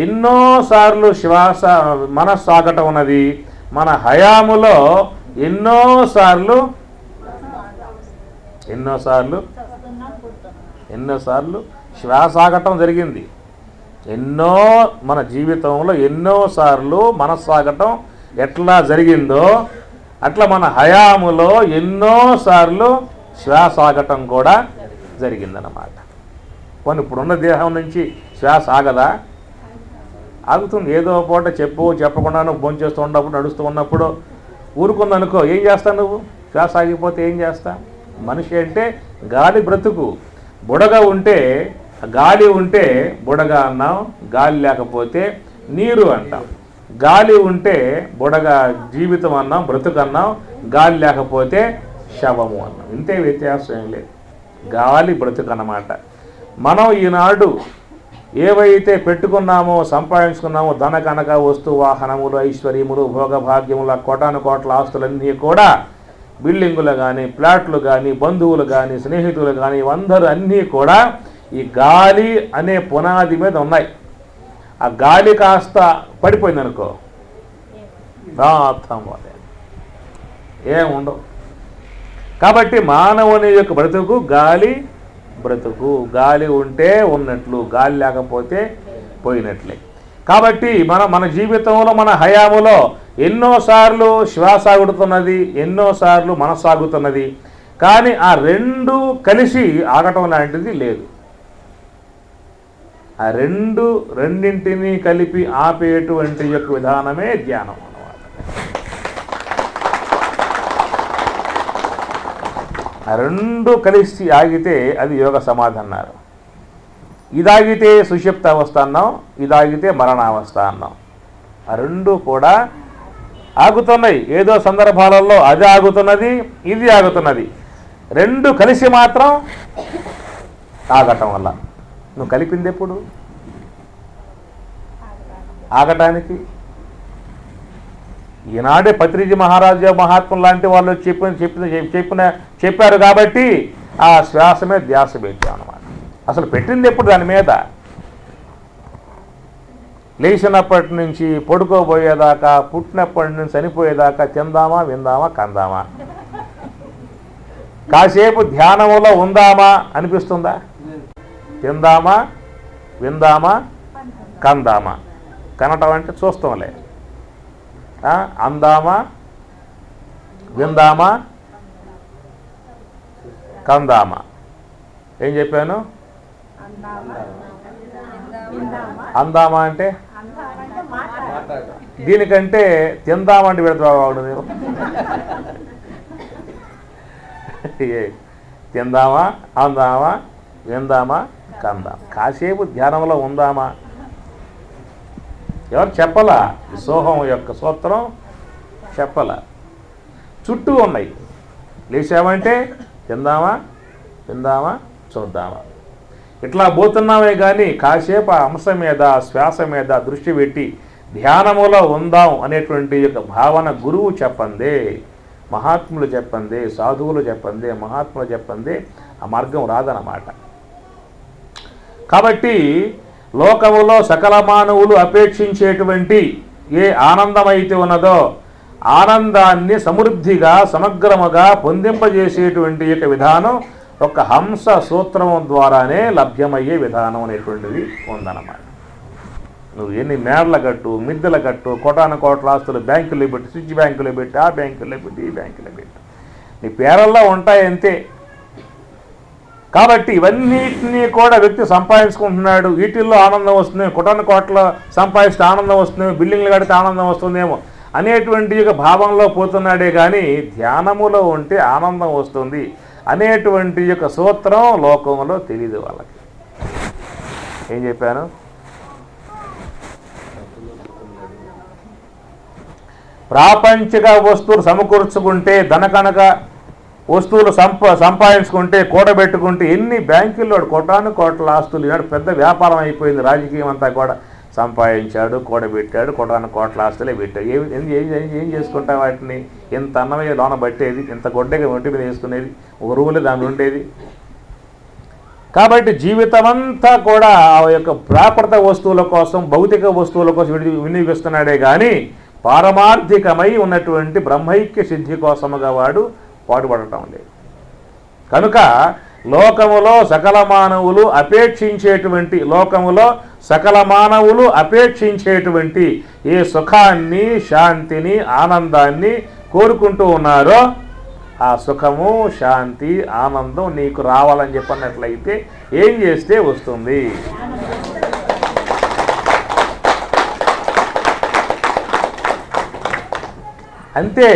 ఎన్నోసార్లు శ్వాస మనస్సు ఆగటం ఉన్నది. మన హయాములో ఎన్నోసార్లు శ్వాస ఆగటం జరిగింది. మన జీవితంలో ఎన్నోసార్లు మనస్సు ఆగటం ఎట్లా జరిగిందో అట్లా మన హయాములో ఎన్నోసార్లు శ్వాస ఆగటం కూడా జరిగిందన్నమాట. కొన్ని ఇప్పుడున్న దేహం నుంచి శ్వాస ఆగదా? ఆగుతుంది. ఏదో పూట చెప్పకుండా నువ్వు భోంచేస్తూ ఉన్నప్పుడు నడుస్తూ ఉన్నప్పుడు ఊరుకుందనుకో, ఏం చేస్తావు నువ్వు? శ్వాస ఆగిపోతే ఏం చేస్తా? మనిషి అంటే గాలి బ్రతుకు. బుడగ ఉంటే గాలి ఉంటే బుడగ అన్నాం, గాలి లేకపోతే నీరు అంటాం. గాలి ఉంటే బుడగ జీవితం అన్నాం, బ్రతుకు అన్నాం, గాలి లేకపోతే శవము అన్నాం. ఇంతే వ్యత్యాసం ఏం లేదు. గాలి బ్రతుకు అన్నమాట. మనం ఈనాడు ఏవైతే పెట్టుకున్నామో సంపాదించుకున్నామో ధన కనక వస్తు వాహనములు ఐశ్వర్యములు భోగభాగ్యముల కోటాను కోట్ల ఆస్తులన్నీ కూడా బిల్డింగులు కానీ ప్లాట్లు కానీ బంధువులు కానీ స్నేహితులు కానీ అందరూ అన్నీ కూడా ఈ గాలి అనే పునాది మీద ఉన్నాయి. ఆ గాలి కాస్త పడిపోయిందనుకో ఏముండవు. కాబట్టి మానవుని యొక్క బ్రతుకు గాలి బ్రతుకు. గాలి ఉంటే ఉన్నట్లు, గాలి లేకపోతే పోయినట్లే. కాబట్టి మన జీవితంలో, మన హయాములో ఎన్నోసార్లు శ్వాస ఆగుతున్నది, ఎన్నోసార్లు మనసు ఆగుతున్నది. కానీ ఆ రెండు కలిసి ఆగటం లాంటిది లేదు. ఆ రెండింటినీ కలిపి ఆపేటువంటి యొక్క విధానమే ధ్యానం అన్నమాట. ఆ రెండు కలిసి ఆగితే అది యోగ సమాధి అన్నారు. ఇదాగితే సుషుప్త అవస్థ అన్నాం, ఇదాగితే మరణావస్థ అన్నాం. ఆ రెండు కూడా ఆగుతున్నాయి. ఏదో సందర్భాలలో అది ఆగుతున్నది, ఇది ఆగుతున్నది. రెండు కలిసి మాత్రం ఆగటం వల్ల. నువ్వు కలిపింది ఎప్పుడు ఆగటానికి? ఈనాడే పత్రిజీ మహారాజా మహాత్ములు లాంటి వాళ్ళు చెప్పారు కాబట్టి ఆ శ్వాసమే ధ్యాస పెట్టాం అన్నమాట. అసలు పెట్టింది ఎప్పుడు దాని మీద? లేచినప్పటి నుంచి పడుకోబోయేదాకా, పుట్టినప్పటి నుంచి చనిపోయేదాకా తిందామా, విందామా, కందామా? కాసేపు ధ్యానములో ఉందామా అనిపిస్తుందా? తిందామా, విందామా, కందామా? కనటం అంటే చూస్తాంలే. అందామా, విందామా, కందామా? ఏం చెప్పాను? అందామా అంటే దీనికంటే తిందామంటే పెడతాడు నేను. తిందామా, అందామా, విందామా, కందామా? కాసేపు ధ్యానంలో ఉందామా? ఎవరు చెప్పలా? సోహం యొక్క సూత్రం చెప్పలా. చుట్టూ ఉన్నాయి. లేచామంటే తిందామా, విందామా, చూద్దామా? ఇట్లా పోతున్నామే కానీ కాసేపు ఆ అంశం మీద, శ్వాస మీద దృష్టి పెట్టి ధ్యానములో ఉందాం అనేటువంటి యొక్క భావన గురువు చెప్పందే, మహాత్ములు చెప్పందే, సాధువులు చెప్పందే, మహాత్ములు చెప్పందే ఆ మార్గం రాదన్నమాట. కాబట్టి లోకములో సకల మానవులు అపేక్షించేటువంటి ఏ ఆనందమైతే ఉన్నదో ఆనందాన్ని సమృద్ధిగా, సమగ్రముగా పొందింపజేసేటువంటి యొక్క విధానం ఒక హంస సూత్రము ద్వారానే లభ్యమయ్యే విధానం అనేటువంటిది ఉందన్నమాట. నువ్వు ఎన్ని మేడల కట్టు, మిద్దెల కట్టు, కోటాను కోట్ల ఆస్తులు బ్యాంకులో పెట్టి, స్విచ్ బ్యాంకులో పెట్టి, ఆ బ్యాంకులో పెట్టి, ఈ బ్యాంకులో పెట్టి, నీ పేరల్లో ఉంటాయి అంతే. కాబట్టి ఇవన్నిటినీ కూడా వ్యక్తి సంపాదించుకుంటున్నాడు. వీటిల్లో ఆనందం వస్తుంది, కోటాను కోట్ల సంపాదిస్తే ఆనందం వస్తుంది, బిల్డింగ్లు కడితే ఆనందం వస్తుందేమో అనేటువంటి యొక్క భావంలో పోతున్నాడే కానీ ధ్యానములో ఉంటే ఆనందం వస్తుంది అనేటువంటి యొక్క సూత్రం లోకంలో తెలియదు వాళ్ళకి. ఏం చెప్పాను? ప్రాపంచిక వస్తువులు సమకూర్చుకుంటే, ధనకనక వస్తువులు సంపాదించుకుంటే, కూడబెట్టుకుంటే ఎన్ని బ్యాంకుల్లో కోటాను కోట్ల ఆస్తులు. ఈనాడు పెద్ద వ్యాపారం అయిపోయింది. రాజకీయం అంతా కూడా సంపాదించాడు, కూడబెట్టాడు, కోటాను కోట్ల ఆస్తులే పెట్టాడు. ఏం చేసుకుంటా వాటిని? ఇంత అన్నమే లోన పట్టేది, ఇంత గొడ్డగా ఒంటి మీద వేసుకునేది, ఒక రూములే దాని ఉండేది. కాబట్టి జీవితమంతా కూడా ఆ యొక్క ప్రాకృత వస్తువుల కోసం, భౌతిక వస్తువుల కోసం వినియోగిస్తున్నాడే కానీ పారమార్థికమై ఉన్నటువంటి బ్రహ్మైక్య సిద్ధి కోసముగా వాడు పాటుపడటం లేదు. కనుక లోకములో సకల మానవులు అపేక్షించేటువంటి ఏ సుఖాన్ని, శాంతిని, ఆనందాన్ని కోరుకుంటూ ఉన్నారో ఆ సుఖము, శాంతి, ఆనందం నీకు రావాలని చెప్పినట్లయితే ఏం చేస్తే వస్తుంది? అంతే.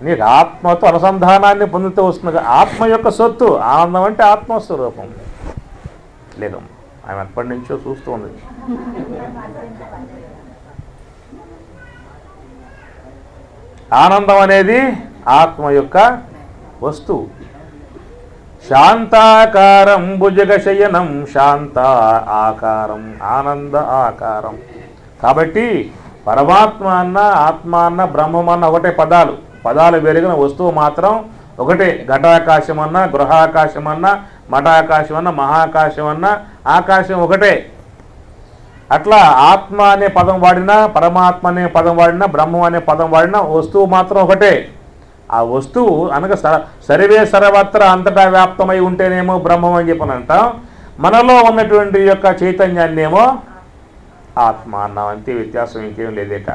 నీకు ఆత్మతో అనుసంధానాన్ని పొందుతూ వస్తుంది. ఆత్మ యొక్క సొత్తు ఆనందం అంటే ఆత్మస్వరూపం. లేదు, ఆమె ఎప్పటి నుంచో చూస్తూ ఉంది. ఆనందం అనేది ఆత్మ యొక్క వస్తువు. శాంతాకారం భుజగశయనం శాంత ఆకారం ఆనంద ఆకారం. కాబట్టి పరమాత్మ అన్న, ఆత్మ అన్న, బ్రహ్మం అన్న ఒకటే పదాలు వెలిగిన వస్తువు మాత్రం ఒకటే. ఘటాకాశం అన్న, గృహాకాశం అన్న, మఠాకాశం అన్న, మహాకాశం అన్న, ఆకాశం ఒకటే. అట్లా ఆత్మ అనే పదం వాడినా, పరమాత్మ అనే పదం వాడినా, బ్రహ్మం అనే పదం వాడినా వస్తువు మాత్రం ఒకటే. ఆ వస్తువు అనగా సర్వే సర్వత్ర అంతటా వ్యాప్తమై ఉంటేనేమో బ్రహ్మం అని చెప్పని అంటాం. మనలో ఉన్నటువంటి యొక్క చైతన్యాన్ని ఏమో ఆత్మ అన్నాం. అంతే, వ్యత్యాసం ఇంకేం లేదేట.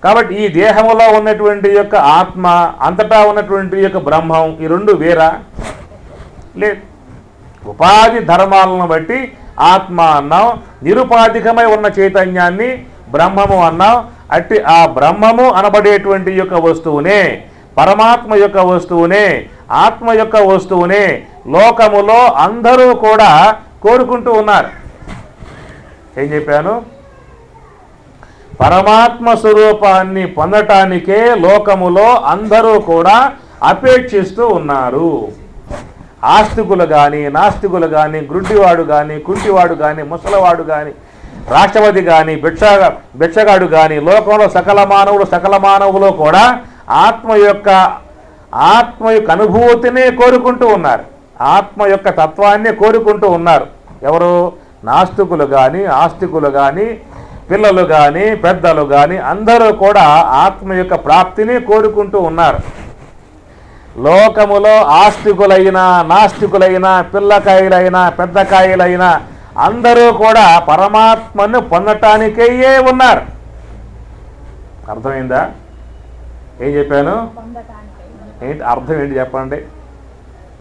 కాబట్టి ఈ దేహంలో ఉన్నటువంటి యొక్క ఆత్మ, అంతటా ఉన్నటువంటి యొక్క బ్రహ్మం, ఈ రెండు వేరా లేదు. ఉపాధి ధర్మాలను బట్టి ఆత్మ అన్నాం, నిరుపాధికమై ఉన్న చైతన్యాన్ని బ్రహ్మము అన్నాం. అట్టి ఆ బ్రహ్మము అనబడేటువంటి యొక్క వస్తువునే, పరమాత్మ యొక్క వస్తువునే, ఆత్మ యొక్క వస్తువునే లోకములో అందరూ కూడా కోరుకుంటూ ఉన్నారు. ఏం చెప్పాను? పరమాత్మ స్వరూపాన్ని పొందటానికే లోకములో అందరూ కూడా అపేక్షిస్తూ ఉన్నారు. ఆస్తికులు కానీ, నాస్తికులు కానీ, గుడ్డివాడు కానీ, కుంటివాడు కానీ, ముసలవాడు కానీ, రాష్ట్రపతి కానీ, భిక్షగాడు కానీ, లోకంలో సకల మానవులు కూడా ఆత్మ యొక్క అనుభూతినే కోరుకుంటూ ఉన్నారు. ఆత్మ యొక్క తత్వాన్ని కోరుకుంటూ ఉన్నారు. ఎవరు? నాస్తికులు కానీ, ఆస్తికులు కానీ, పిల్లలు కానీ, పెద్దలు కానీ అందరూ కూడా ఆత్మ యొక్క ప్రాప్తిని కోరుకుంటూ ఉన్నారు. లోకములో ఆస్తికులైన, నాస్తికులైన, పిల్లకాయలైన, పెద్దకాయలైన అందరూ కూడా పరమాత్మను పొందటానికే ఉన్నారు. అర్థమైందా? ఏం చెప్పాను? ఏంటి అర్థం? ఏంటి చెప్పండి?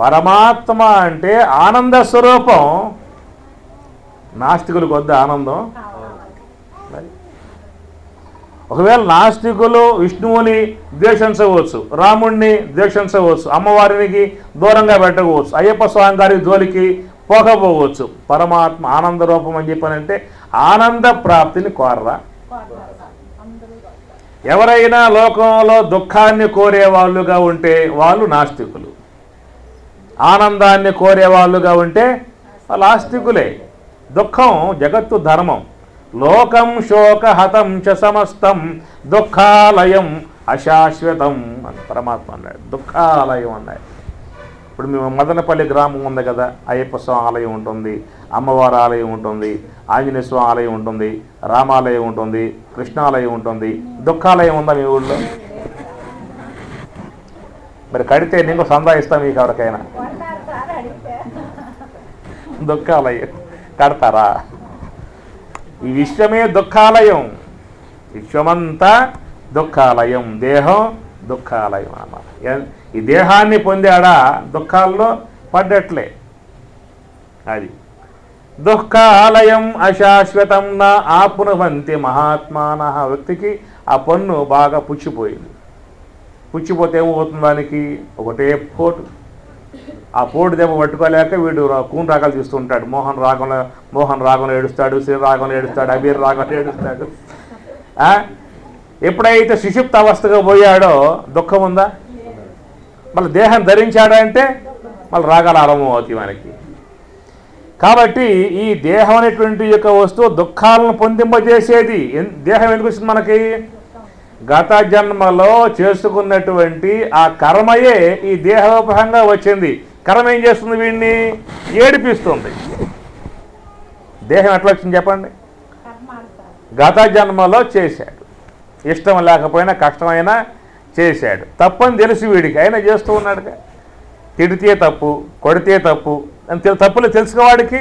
పరమాత్మ అంటే ఆనంద స్వరూపం. నాస్తికులకు వద్ద ఆనందం. ఒకవేళ నాస్తికులు విష్ణువుని ద్వేషించవచ్చు, రాముణ్ణి ద్వేషించవచ్చు, అమ్మవారికి దూరంగా పెట్టవచ్చు, అయ్యప్ప స్వామి గారి జోలికి పోకపోవచ్చు. పరమాత్మ ఆనంద రూపం అని చెప్పానంటే ఆనంద ప్రాప్తిని కోరరా? ఎవరైనా లోకంలో దుఃఖాన్ని కోరేవాళ్ళుగా ఉంటే వాళ్ళు నాస్తికులు, ఆనందాన్ని కోరేవాళ్ళుగా ఉంటే వాళ్ళు ఆస్తికులే. దుఃఖం జగత్తు ధర్మం. లోకం శోకహతం చ సమస్తం దుఃఖాలయం అశాశ్వతం అని పరమాత్మ అన్నాడు. దుఃఖాలయం అన్నాడు. ఇప్పుడు మేము మదనపల్లి గ్రామం ఉంది కదా, అయ్యప్ప స్వామి ఆలయం ఉంటుంది, అమ్మవారి ఆలయం ఉంటుంది, ఆంజనేయ స్వామి ఆలయం ఉంటుంది, రామాలయం ఉంటుంది, కృష్ణాలయం ఉంటుంది. దుఃఖాలయం ఉందా మీ ఊళ్ళో? మరి కడితే నేను సందాయిస్తాం మీకు ఎవరికైనా. దుఃఖాలయం కడతారా? ఈ విశ్వమే దుఃఖాలయం. విశ్వమంతా దుఃఖాలయం, దేహం దుఃఖాలయం అన్నమాట. ఈ దేహాన్ని పొందాడా దుఃఖాల్లో పడ్డట్లే. అది దుఃఖాలయం అశాశ్వతం నా ఆపునవంతి మహాత్మాన. వ్యక్తికి ఆ పన్ను బాగా పుచ్చిపోయింది. పుచ్చిపోతే ఏమవుతుంది? దానికి ఒకటే పోటు. ఆ పోటు దెబ్బ పట్టుకోలేక వీడు కూన్ రాగాలు తీస్తుంటాడు. మోహన్ రాగంలో ఏడుస్తాడు, శ్రీ రాగంలో ఏడుస్తాడు, అబీర్ రాగంలో ఏడుస్తాడు. ఎప్పుడైతే సుషుప్త అవస్థగా పోయాడో దుఃఖం ఉందా? మళ్ళీ దేహం ధరించాడంటే మళ్ళీ రాగాలు ఆరంభం అవుతాయి మనకి. కాబట్టి ఈ దేహం అనేటువంటి యొక్క వస్తువు దుఃఖాలను పొందింపజేసేది. దేహం ఎందుకు వచ్చింది మనకి? గత జన్మలో చేసుకున్నటువంటి ఆ కర్మయే ఈ దేహోపహంగా వచ్చింది. కర్మ ఏం చేస్తుంది? వీడిని ఏడిపిస్తుంది. దేహం ఎట్లా వచ్చింది చెప్పండి? గత జన్మలో చేశాడు. ఇష్టం లేకపోయినా కష్టమైనా చేశాడు. తప్పని తెలుసు వీడికి, అయినా చేస్తూ ఉన్నాడుగా. తిడితే తప్పు, కొడితే తప్పు అని తప్పులు తెలుసుకోవాడికి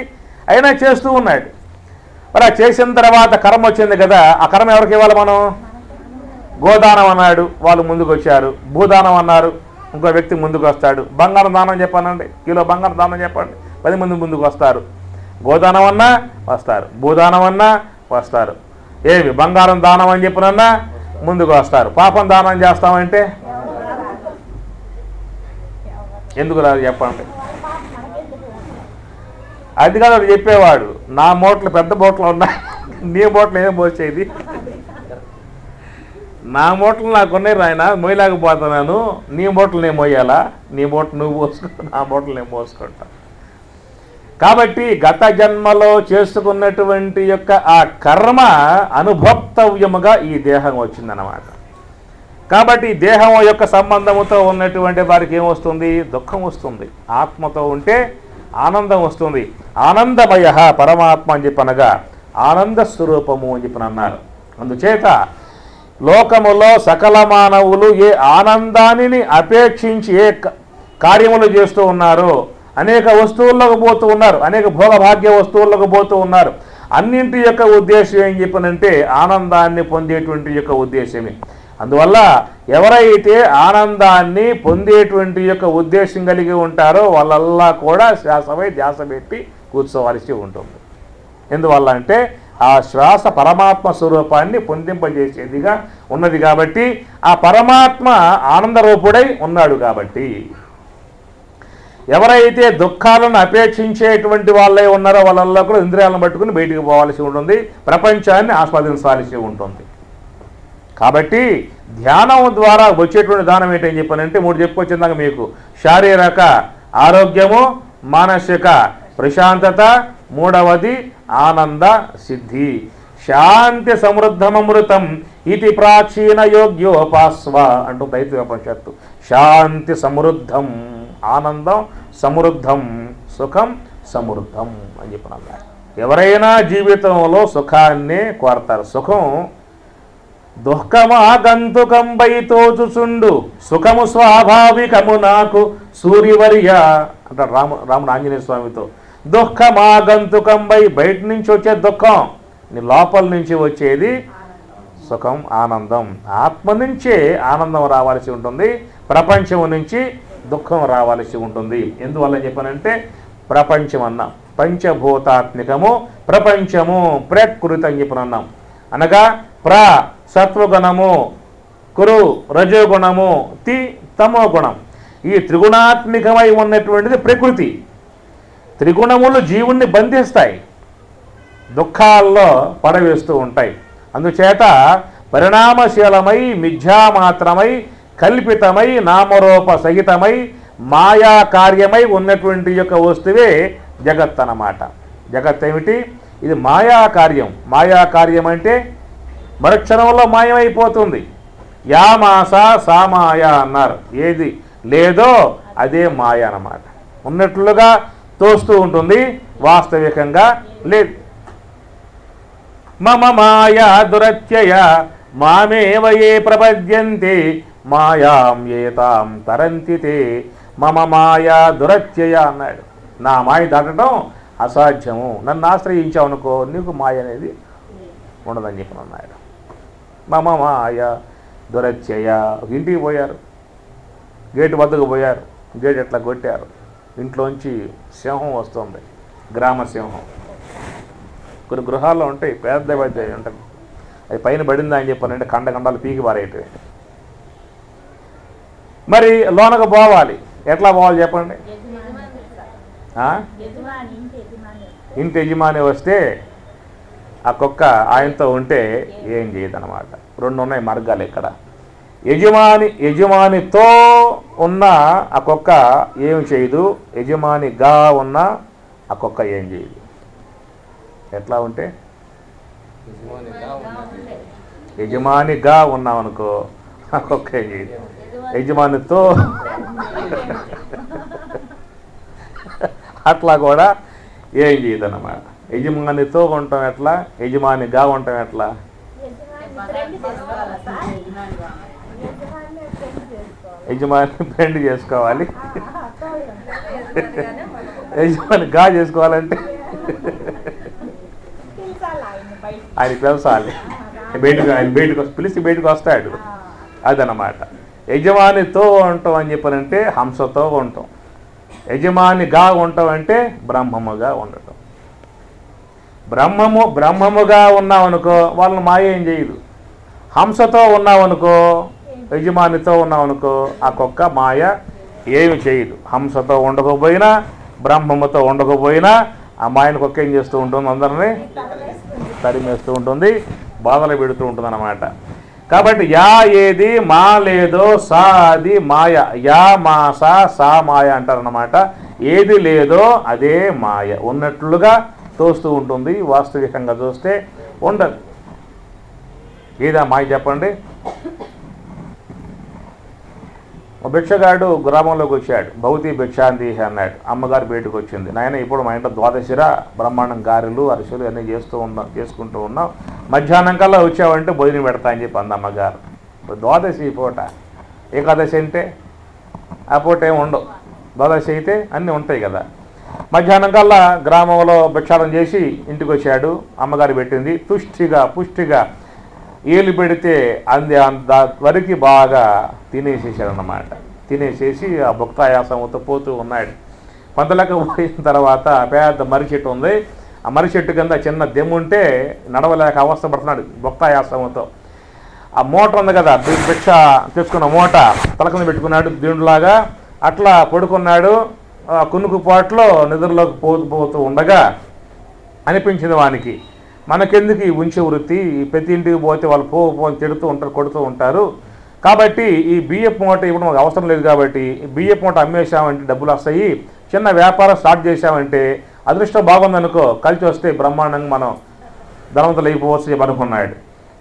అయినా చేస్తూ ఉన్నాడు. మరి ఆ చేసిన తర్వాత కర్మ వచ్చింది కదా, ఆ కర్మ ఎవరికి ఇవ్వాలి మనం? గోదానం అన్నాడు, వాళ్ళు ముందుకు వచ్చారు. భూదానం అన్నారు, ఇంకో వ్యక్తి ముందుకు వస్తాడు. బంగారం దానం చెప్పానండి, కిలో బంగారం దానం చెప్పండి, 10 మంది ముందుకు వస్తారు. గోదానం అన్నా వస్తారు, భూదానం అన్నా వస్తారు. ఏమి బంగారం దానం అని చెప్పినన్నా ముందుకు వస్తారు. పాపం దానం చేస్తామంటే ఎందుకు రాదు చెప్పండి? అది కాదు చెప్పేవాడు. నా మూటలు పెద్ద మూటలు ఉన్నాయి, నీ మూటలు ఏం పోసేది? నా మూటలు నాకున్నాయి రాయన, మోయలేకపోతున్నాను. నీ మూటలు నేను మోయాలా? నీ మూట నువ్వు పోసుకో, నా మూటలు నేను మోసుకుంటా. కాబట్టి గత జన్మలో చేసుకున్నటువంటి యొక్క ఆ కర్మ అనుభోక్తవ్యముగా ఈ దేహం వచ్చిందన్నమాట. కాబట్టి దేహం యొక్క సంబంధముతో ఉన్నటువంటి వారికి ఏమొస్తుంది? దుఃఖం వస్తుంది. ఆత్మతో ఉంటే ఆనందం వస్తుంది. ఆనందమయ పరమాత్మ అని చెప్పనగా ఆనంద స్వరూపము అని చెప్పని అన్నారు. అందుచేత లోకములో సకల మానవులు ఏ ఆనందాన్ని అపేక్షించి ఏ కార్యములు చేస్తూ ఉన్నారో, అనేక వస్తువుల్లోకి పోతూ ఉన్నారు, అనేక భోగభాగ్య వస్తువుల్లోకి పోతూ ఉన్నారు. అన్నింటి యొక్క ఉద్దేశం ఏం చెప్పనంటే ఆనందాన్ని పొందేటువంటి యొక్క ఉద్దేశమే. అందువల్ల ఎవరైతే ఆనందాన్ని పొందేటువంటి యొక్క ఉద్దేశం కలిగి ఉంటారో వాళ్ళల్లా కూడా శ్వాసపై ధ్యాస పెట్టి కూర్చోవలసి ఉంటుంది. ఎందువల్ల అంటే ఆ శ్వాస పరమాత్మ స్వరూపాన్ని పొందింపజేసేదిగా ఉన్నది కాబట్టి, ఆ పరమాత్మ ఆనందరూపుడై ఉన్నాడు కాబట్టి, ఎవరైతే దుఃఖాలను అపేక్షించేటువంటి వాళ్ళే ఉన్నారో వాళ్ళల్లో కూడా ఇంద్రియాలను పట్టుకుని బయటికి పోవాల్సి ఉంటుంది, ప్రపంచాన్ని ఆస్వాదించాల్సి ఉంటుంది. కాబట్టి ధ్యానం ద్వారా వచ్చేటువంటి దానం ఏంటని చెప్పానంటే 3 చెప్పుకొచ్చిందాక మీకు: శారీరక ఆరోగ్యము, మానసిక ప్రశాంతత, 3వది ఆనంద సిద్ధి. శాంతి సమృద్ధమమృతం ఇది ప్రాచీన యోగ్యోపాస్వ అంటూ దైత్యోపనిషత్తు. శాంతి సమృద్ధం, ఆనందం సమృద్ధం, సుఖం సమృద్ధం అని చెప్పిన. ఎవరైనా జీవితంలో సుఖాన్నే కోరతారు. సుఖం దుఃఖమాగంతుకంబై తోచుచుండు, సుఖము స్వాభావికము నాకు సూర్యవర్య అంటారు రాముడు ఆంజనేయ స్వామితో. దుఃఖమాగంతుకంబై, బయట నుంచి వచ్చే దుఃఖం, నీ లోపల నుంచి వచ్చేది సుఖం, ఆనందం. ఆత్మ నుంచే ఆనందం రావాల్సి ఉంటుంది, ప్రపంచం నుంచి దుఃఖం రావాల్సి ఉంటుంది. ఎందువల్ల చెప్పానంటే ప్రపంచం అన్నాం, పంచభూతాత్మికము ప్రపంచము, ప్రకృతి అని చెప్పినన్నాం. అనగా ప్ర సత్వగుణము, కురు రజోగుణము, తి తమో గుణం. ఈ త్రిగుణాత్మికమై ఉన్నటువంటిది ప్రకృతి. త్రిగుణములు జీవుణ్ణి బంధిస్తాయి, దుఃఖాల్లో పడవేస్తూ ఉంటాయి. అందుచేత పరిణామశీలమై, మిథ్యామాత్రమై, కల్పితమై, నామరూప సహితమై, మాయా కార్యమై ఉన్నటువంటి యొక్క వస్తువే జగత్ అన్నమాట. జగత్ ఏమిటి? ఇది మాయా కార్యం. మాయా కార్యం అంటే మరుక్షణంలో మాయమైపోతుంది. యా మాస సా మాయ అన్నారు. ఏది లేదో అదే మాయ అన్నమాట. ఉన్నట్లుగా తోస్తూ ఉంటుంది, వాస్తవికంగా లేదు. మమ మాయా దురత్యయ మామేవయే ప్రపద్యంతే మాయాం ఏతాం తరంతితే. మమ మాయా దురత్యయ అన్నాడు. నా మాయ దాటడం అసాధ్యము. నన్ను ఆశ్రయించావు అనుకో, నీకు మాయ అనేది ఉండదని చెప్పి అన్నాడు. మమ మాయ దురత్యయ. ఇంటికి పోయారు, గేటు వద్దకు పోయారు, గేటు ఎట్లా కొట్టారు. ఇంట్లోంచి సింహం వస్తుంది, గ్రామ సింహం. కొన్ని గృహాల్లో ఉంటాయి, పెద్ద పెద్ద ఉంటుంది. అది పైన పడిందా అని చెప్పానంటే కండలు పీకి పారేయటం. మరి లోనకు పోవాలి, ఎట్లా పోవాలి చెప్పండి? ఇంటి యజమాని వస్తే ఆ కుక్క ఆయనతో ఉంటే ఏం చేయదన్నమాట. 2 ఉన్నాయి మార్గాలు ఇక్కడ. యజమానితో ఉన్న ఆ కుక్క ఏం చేయదు, యజమానిగా ఉన్న ఆ కుక్క ఏం చేయదు. ఎట్లా ఉంటే? యజమానిగా ఉన్నామనుకో ఆ కుక్క ఏం చేయదు, యజమానితో అట్లా కూడా ఏం చేయదు అన్నమాట. యజమానితో ఉండటం ఎట్లా, యజమానిగా ఉండటం ఎట్లా? యజమాని ఫ్రెండ్ చేసుకోవాలి, యజమానిగా చేసుకోవాలంటే ఆయన పిలసాలి, ఆయన బయటకు పిలిచి బయటకు వస్తాడు. అదనమాట. యజమానితో ఉండటం అని చెప్పారంటే హంసతో ఉండటం, యజమానిగా ఉండటం అంటే బ్రహ్మముగా ఉండటం. బ్రహ్మముగా ఉన్నామనుకో వాళ్ళని మాయ ఏం చేయదు. హంసతో ఉన్నామనుకో, యజమానితో ఉన్నామనుకో ఆ కుక్క మాయ ఏమి చేయదు. హంసతో ఉండకపోయినా, బ్రహ్మముతో ఉండకపోయినా ఆ మాయను కుక్క ఏం చేస్తూ ఉంటుంది? అందరినీ తరిమేస్తూ ఉంటుంది, బాధలు పెడుతూ ఉంటుంది అన్నమాట. కాబట్టి యా ఏది, మా లేదో, సా అది మాయ. యా మాస సా మాయ అంటారన్నమాట. ఏది లేదో అదే మాయ. ఉన్నట్లుగా తోస్తూ ఉంటుంది, వాస్తవికంగా చూస్తే ఉండదు. ఏదా మాయ చెప్పండి? భిక్షగాడు గ్రామంలోకి వచ్చాడు. భౌతి భిక్షాంతి అన్నాడు. అమ్మగారు బయటకు వచ్చింది. నాయన ఇప్పుడు మా ఇంట్లో ద్వాదశిరా బ్రహ్మాండం గారెలు అరిసెలు అన్నీ చేసుకుంటూ ఉన్నాం, మధ్యాహ్నం కల్లా వచ్చావంటే భోజనం పెడతా అని చెప్పి అంది అమ్మగారు. ద్వాదశి పూట, ఏకాదశి అంటే ఆ పూట ఏమి ఉండవు, ద్వాదశి అయితే అన్నీ ఉంటాయి కదా. మధ్యాహ్నం కల్లా గ్రామంలో భిక్షాటం చేసి ఇంటికి వచ్చాడు. అమ్మగారు పెట్టింది పుష్టిగా ఏలు పెడితే అంత వరకు బాగా తినేసేసాడన్నమాట. తినేసేసి ఆ భుక్తాయాసంతో పోతూ ఉన్నాడు. కొంతలకు పోయిన తర్వాత పెద్ద మర్రి చెట్టు ఉంది. ఆ మర్రి చెట్టు కింద చిన్న దెమ్ముంటే నడవలేక అవస్థ పడుతున్నాడు భుక్తాయాసంతో. ఆ మూట ఉంది కదా, భిక్ష తెచ్చుకున్న మూట తల కింద పెట్టుకున్నాడు దిండులాగా. అట్లా పడుకున్నాడు. కునుకుపాట్లో నిద్రలోకి పోతూ ఉండగా అనిపించింది వానికి, మనకెందుకు ఈ ఉంచే వృత్తి, ప్రతి ఇంటికి పోతే వాళ్ళు పోని తిడుతూ ఉంటారు, కొడుతూ ఉంటారు. కాబట్టి ఈ బియ్యపు మూట ఇవ్వడం మాకు అవసరం లేదు. కాబట్టి ఈ బియ్యపు మూట అమ్మేసామంటే డబ్బులు వస్తాయి, చిన్న వ్యాపారం స్టార్ట్ చేసామంటే అదృష్టం బాగుందనుకో, కలిసి వస్తే బ్రహ్మాండంగా మనం ధనవంతులు అయిపోవచ్చు అనుకున్నాడు.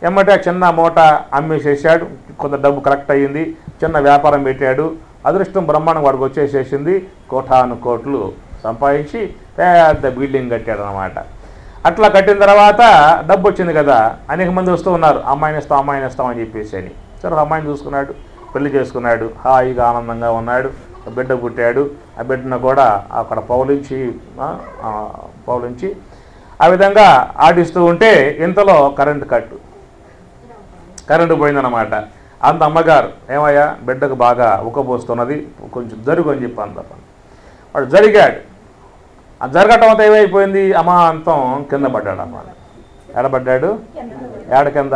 ఎమ్మటే చిన్న మూట అమ్మేసేసాడు. కొంత డబ్బు కలెక్ట్ అయ్యింది. చిన్న వ్యాపారం పెట్టాడు. అదృష్టం బ్రహ్మాండం వాడికి వచ్చేసేసింది. కోటాను కోట్లు సంపాదించి పెద్ద బిల్డింగ్ కట్టాడు అన్నమాట. అట్లా కట్టిన తర్వాత డబ్బు వచ్చింది కదా, అనేక మంది వస్తూ ఉన్నారు, అమ్మాయిని ఇస్తాం అని చెప్పేసి అని. సరే అమ్మాయిని చూసుకున్నాడు, పెళ్లి చేసుకున్నాడు, హాయిగా ఆనందంగా ఉన్నాడు. బిడ్డ పుట్టాడు. ఆ బిడ్డను కూడా అక్కడ పౌలించి ఆ విధంగా ఆడిస్తూ ఉంటే ఇంతలో కరెంటు పోయిందన్నమాట. అంత అమ్మగారు, ఏమయ్యా బిడ్డకు బాగా ఉక్కబోస్తున్నది, కొంచెం జరుగు అని చెప్పి అంత వాడు జరిగాడు. ఆ జరగటం అంతా ఏమైపోయింది, అమాంతం కింద పడ్డాడు. అమ్మ ఏడబడ్డాడు, ఏడ కింద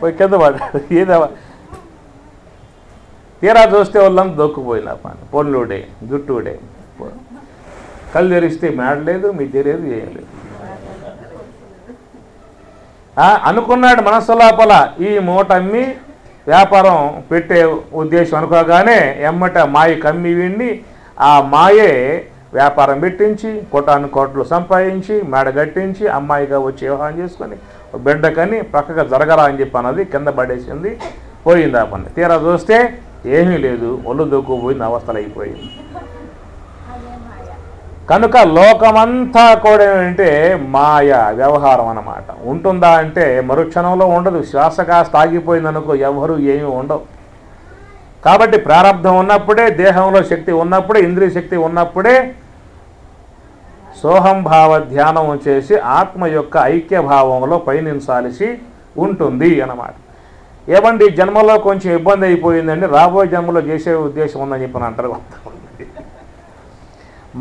పోయి కింద పడ్డాడు. ఏదవా తీరా చూస్తే వాళ్ళంతా దొక్కుపోయింది. అమ్మ పొన్లుడే జుట్టుడే, కళ్ళు తెరిస్తే మేడ లేదు, మీ తెలియదు, ఏం లేదు. అనుకున్నాడు మనస్సు లోపల ఈ మూట అమ్మి వ్యాపారం పెట్టే ఉద్దేశం అనుకోగానే ఎమ్మట మాయ కమ్మి విండి ఆ మాయే వ్యాపారం పెట్టించి కోటాను కోట్లు సంపాదించి మేడ కట్టించి అమ్మాయిగా వచ్చి వ్యవహారం చేసుకొని బిడ్డకని పక్కగా జరగరా అని చెప్పి అన్నది కింద పడేసింది. పోయింది ఆ పని. తీరా చూస్తే ఏమీ లేదు, ఒళ్ళు దొక్కుపోయింది, అవస్థలు అయిపోయింది. కనుక లోకమంతా కూడా ఏంటంటే మాయ వ్యవహారం అన్నమాట. ఉంటుందా అంటే మరుక్షణంలో ఉండదు. శ్వాస కాస్త ఆగిపోయిందనుకో ఎవరు ఏమీ ఉండవు. కాబట్టి ప్రారంధం ఉన్నప్పుడే, దేహంలో శక్తి ఉన్నప్పుడే, ఇంద్రియ శక్తి ఉన్నప్పుడే సోహంభావ ధ్యానం చేసి ఆత్మ యొక్క ఐక్యభావంలో పయనించాల్సి ఉంటుంది అన్నమాట. ఏమండి జన్మలో కొంచెం ఇబ్బంది అయిపోయిందండి, రాబోయే జన్మలో చేసే ఉద్దేశం ఉందని చెప్పి అంటారు.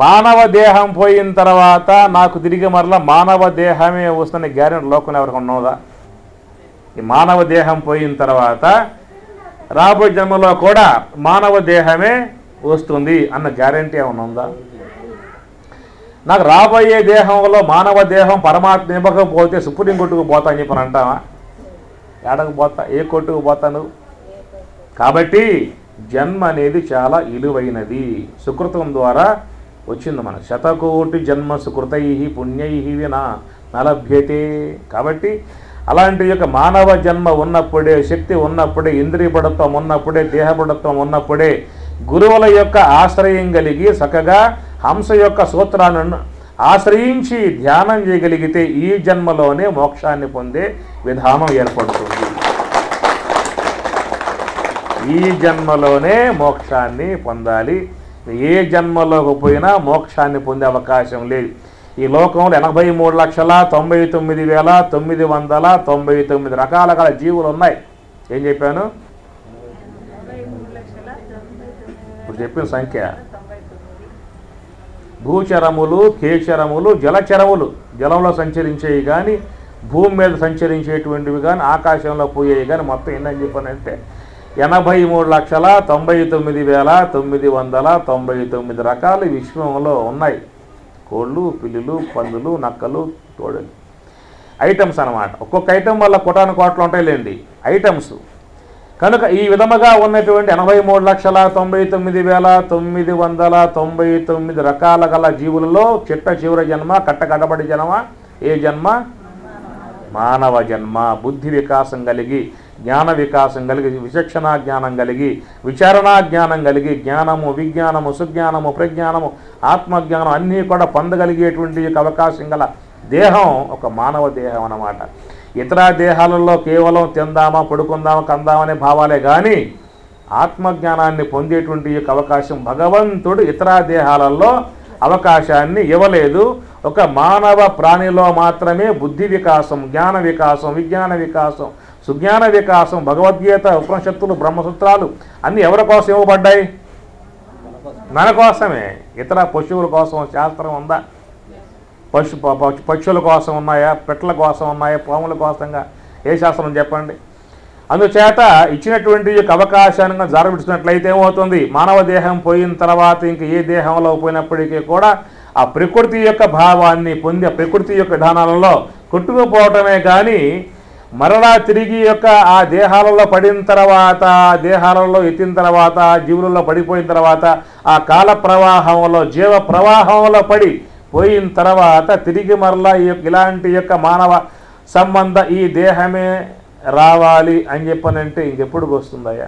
మానవ దేహం పోయిన తర్వాత నాకు తిరిగి మరలా మానవ దేహమే వస్తున్న గ్యారెంటీ లోకంలో ఎవరికి ఉన్నదా? ఈ మానవ దేహం పోయిన తర్వాత రాబోయే జన్మలో కూడా మానవ దేహమే వస్తుంది అన్న గ్యారెంటీ ఏమైనా ఉందా? నాకు రాబోయే దేహంలో మానవ దేహం పరమాత్మ నింపకపోతే సుప్రీంకోర్టుకు పోతా అని చెప్పని అంటావా? ఏడకు పోతా, ఏ కోర్టుకు పోతాను? కాబట్టి జన్మ అనేది చాలా విలువైనది. సుకృతం ద్వారా వచ్చింది. మన శతకోటి జన్మ సుకృతై పుణ్యై వినా నలభ్యతే. కాబట్టి అలాంటి యొక్క మానవ జన్మ ఉన్నప్పుడే, శక్తి ఉన్నప్పుడే, ఇంద్రియపడత్వం ఉన్నప్పుడే, దేహపడత్వం ఉన్నప్పుడే గురువుల యొక్క ఆశ్రయం కలిగి చక్కగా హంస యొక్క సూత్రాలను ఆశ్రయించి ధ్యానం చేయగలిగితే ఈ జన్మలోనే మోక్షాన్ని పొందే విధానం ఏర్పడుతుంది. ఈ జన్మలోనే మోక్షాన్ని పొందాలి. ఏ జన్మలోకి పోయినా మోక్షాన్ని పొందే అవకాశం లేదు. ఈ లోకంలో 83,99,999 రకాల జీవులు ఉన్నాయి. ఏం చెప్పాను? ఇప్పుడు చెప్పిన సంఖ్య. భూచరములు, కేచరములు, జలచరములు, జలంలో సంచరించేవి కానీ, భూమి మీద సంచరించేటువంటివి కానీ, ఆకాశంలో పోయేవి కానీ, మొత్తం ఏంటని చెప్పానంటే 83,99,999 రకాలు విశ్వంలో ఉన్నాయి. కోళ్ళు, పిల్లులు, పందులు, నక్కలు, తోడలు ఐటమ్స్ అన్నమాట. ఒక్కొక్క ఐటమ్ వల్ల కోటాను కోట్లు ఉంటాయిలేండి ఐటమ్స్. కనుక ఈ విధముగా ఉన్నటువంటి 83,99,999 రకాల గల జీవులలో చిట్ట చివరి జన్మ, కట్టకడబడి జన్మ ఏ జన్మ? మానవ జన్మ బుద్ధి వికాసం కలిగి, జ్ఞాన వికాసం కలిగి, విచక్షణా జ్ఞానం కలిగి, విచారణా జ్ఞానం కలిగి, జ్ఞానము, విజ్ఞానము, సుజ్ఞానము, ప్రజ్ఞానము, ఆత్మజ్ఞానం అన్నీ కూడా పొందగలిగేటువంటి అవకాశం గల దేహం ఒక మానవ దేహం అన్నమాట. ఇతర దేహాలలో కేవలం తిందామా, పడుకుందామా, కందామనే భావాలే కానీ ఆత్మజ్ఞానాన్ని పొందేటువంటి అవకాశం భగవంతుడు ఇతర దేహాలలో అవకాశాన్ని ఇవ్వలేదు. ఒక మానవ ప్రాణిలో మాత్రమే బుద్ధి వికాసం, జ్ఞాన వికాసం, విజ్ఞాన వికాసం, సుజ్ఞాన వికాసం, భగవద్గీత, ఉపనిషత్తులు, బ్రహ్మసూత్రాలు అన్నీ ఎవరి కోసం ఇవ్వబడ్డాయి? మన కోసమే. ఇతర పశువుల కోసం శాస్త్రం ఉందా? పక్షుల కోసం ఉన్నాయా? పెట్టల కోసం ఉన్నాయా? పాముల కోసంగా ఏ శాస్త్రం చెప్పండి? అందుచేత ఇచ్చినటువంటి అవకాశాన్ని జారవిడిచినట్లయితే ఏమవుతుంది? మానవ దేహం పోయిన తర్వాత ఇంక ఏ దేహంలో పోయినప్పటికీ కూడా ఆ ప్రకృతి యొక్క భావాన్ని పొంది ప్రకృతి యొక్క విధానాలలో కొట్టుకుపోవటమే కానీ మరలా తిరిగి ఆ దేహాలలో పడిన తర్వాత, దేహాలలో ఎత్తిన తర్వాత, జీవులలో పడిపోయిన తర్వాత ఆ కాల ప్రవాహంలో, జీవ ప్రవాహంలో పడి పోయిన తర్వాత తిరిగి మరలా ఇలాంటి మానవ సంబంధ ఈ దేహమే రావాలి అని చెప్పనంటే ఇంకెప్పుడు వస్తుందయ్యా?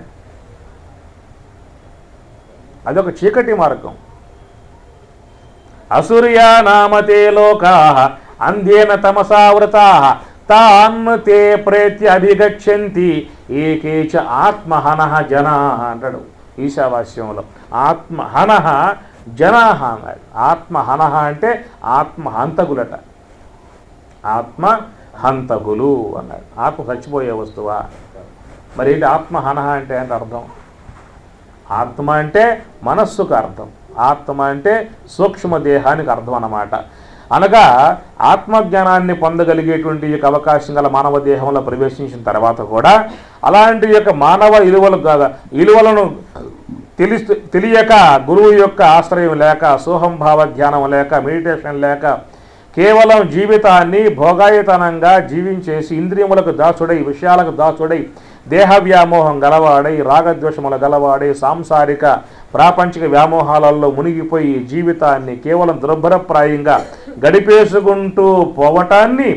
అదొక చీకటి మార్గం. అసూర్యా నామతే లోకా అంధేన తమసావృతా తాన్ తే ప్రేత్య అభిగచ్చంతి ఏకేచ ఆత్మహనః జనాః అంటాడు ఈశావాస్యంలో. ఆత్మహనః జనాః అన్నాడు. ఆత్మహనః అంటే ఆత్మహంతకులట. ఆత్మహంతకులు అన్నాడు. ఆత్మ చచ్చిపోయే వస్తువా? మరి ఏంటి ఆత్మహనః అంటే అర్థం? ఆత్మ అంటే మనస్సుకు అర్థం, ఆత్మ అంటే సూక్ష్మదేహానికి అర్థం అన్నమాట. అనగా ఆత్మజ్ఞానాన్ని పొందగలిగేటువంటి అవకాశం గల మానవ దేహంలో ప్రవేశించిన తర్వాత కూడా అలాంటి మానవ విలువలను తెలియక, గురువు యొక్క ఆశ్రయం లేక, సోహంభావ ధ్యానం లేక, మెడిటేషన్ లేక కేవలం జీవితాన్ని భోగాయతనంగా జీవించేసి ఇంద్రియములకు దాసుడై, విషయాలకు దాసుడై, దేహ వ్యామోహం గలవాడై, రాగద్వేషముల గలవాడై, సాంసారిక ప్రాపంచిక వ్యామోహాలలో మునిగిపోయి జీవితాన్ని కేవలం దుర్భరప్రాయంగా గడిపేసుకుంటూ పోవటాన్ని,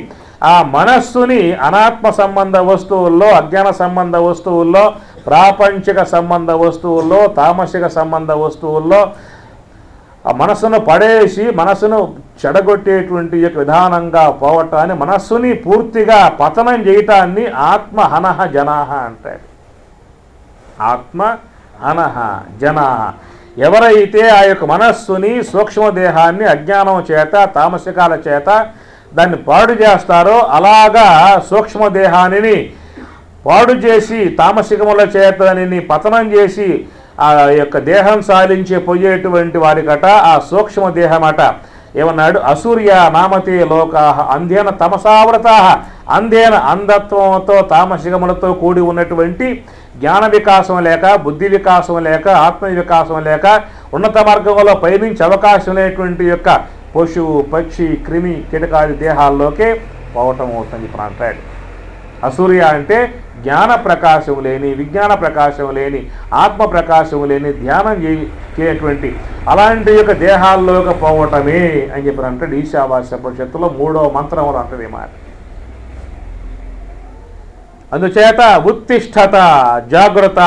ఆ మనస్సుని అనాత్మ సంబంధ వస్తువుల్లో, అజ్ఞాన సంబంధ వస్తువుల్లో, ప్రాపంచిక సంబంధ వస్తువుల్లో, తామసిక సంబంధ వస్తువుల్లో ఆ మనస్సును పడేసి మనస్సును చెడగొట్టేటువంటి విధానంగా పోవటాన్ని, మనస్సుని పూర్తిగా పతనం చేయటాన్ని ఆత్మహనః జనాః అంటాడు. ఆత్మహనః జనాః. ఎవరైతే ఆ మనస్సుని, సూక్ష్మదేహాన్ని అజ్ఞానం చేత, తామసికాల చేత దాన్ని పాడు చేస్తారో, అలాగా సూక్ష్మదేహాన్ని పాడు చేసి తామసికముల చేత దానిని పతనం చేసి ఆ దేహం సాలించే పోయేటువంటి వారికట ఆ సూక్ష్మదేహమట ఏమన్నాడు? అసూర్య నామతే లోకాః అంధేన తమసావృతాః. అంధేన అంధత్వంతో, తామసికములతో కూడి ఉన్నటువంటి జ్ఞాన వికాసం లేక, బుద్ధి వికాసం లేక, ఆత్మ వికాసం లేక ఉన్నత మార్గంలో పయనించే అవకాశం లేనటువంటి పశువు, పక్షి, క్రిమి, కీటకాది దేహాల్లోకే పోవటం అవుతుంది ఇప్పుడు అంటాడు. అసూర్య అంటే జ్ఞాన ప్రకాశం లేని, విజ్ఞాన ప్రకాశం లేని, ఆత్మ ప్రకాశం లేని, ధ్యానం చేయటువంటి అలాంటి దేహాల్లోకి పోవటమే అని చెప్పి అంటాడు ఈశావాస్య ఉపనిషత్తులో 3వ మంత్రంలో అంటది మాట. అందుచేత ఉత్తిష్టత, జాగ్రత్త,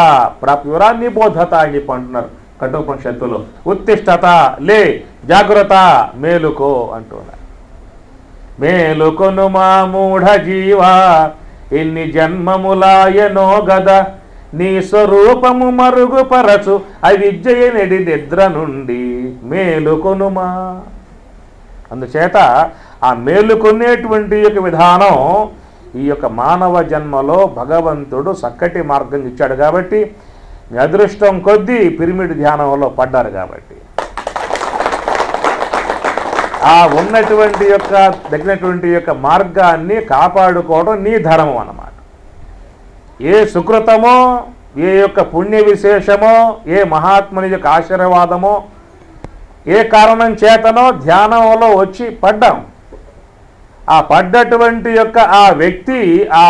ప్రాప్యురాన్ని బోధత అని చెప్పి అంటున్నారు కఠోపనిషత్తులో. ఉత్తిష్టత, లే, జాగ్రత్త, మేలుకో అంటున్నారు. మేలుకొను మా మూఢ జీవా ఎన్ని జన్మములాయనో గద నీ స్వరూపము మరుగుపరచు అవిద్యయనెడి నిద్ర నుండి మేలుకొనుమా. అందుచేత ఆ మేలుకొనేటువంటి విధానం ఈ మానవ జన్మలో భగవంతుడు చక్కటి మార్గం ఇచ్చాడు కాబట్టి మీ అదృష్టం కొద్దీ పిరమిడ్ ధ్యానంలో పడ్డారు కాబట్టి ఆ ఉన్నటువంటి తగినటువంటి మార్గాన్ని కాపాడుకోవడం నీ ధర్మం అన్నమాట. ఏ సుకృతమో, ఏ పుణ్య విశేషమో, ఏ మహాత్ముని ఆశీర్వాదమో, ఏ కారణం చేతనో ధ్యానంలో వచ్చి పడ్డాం. ఆ పడ్డటువంటి ఆ వ్యక్తి ఆ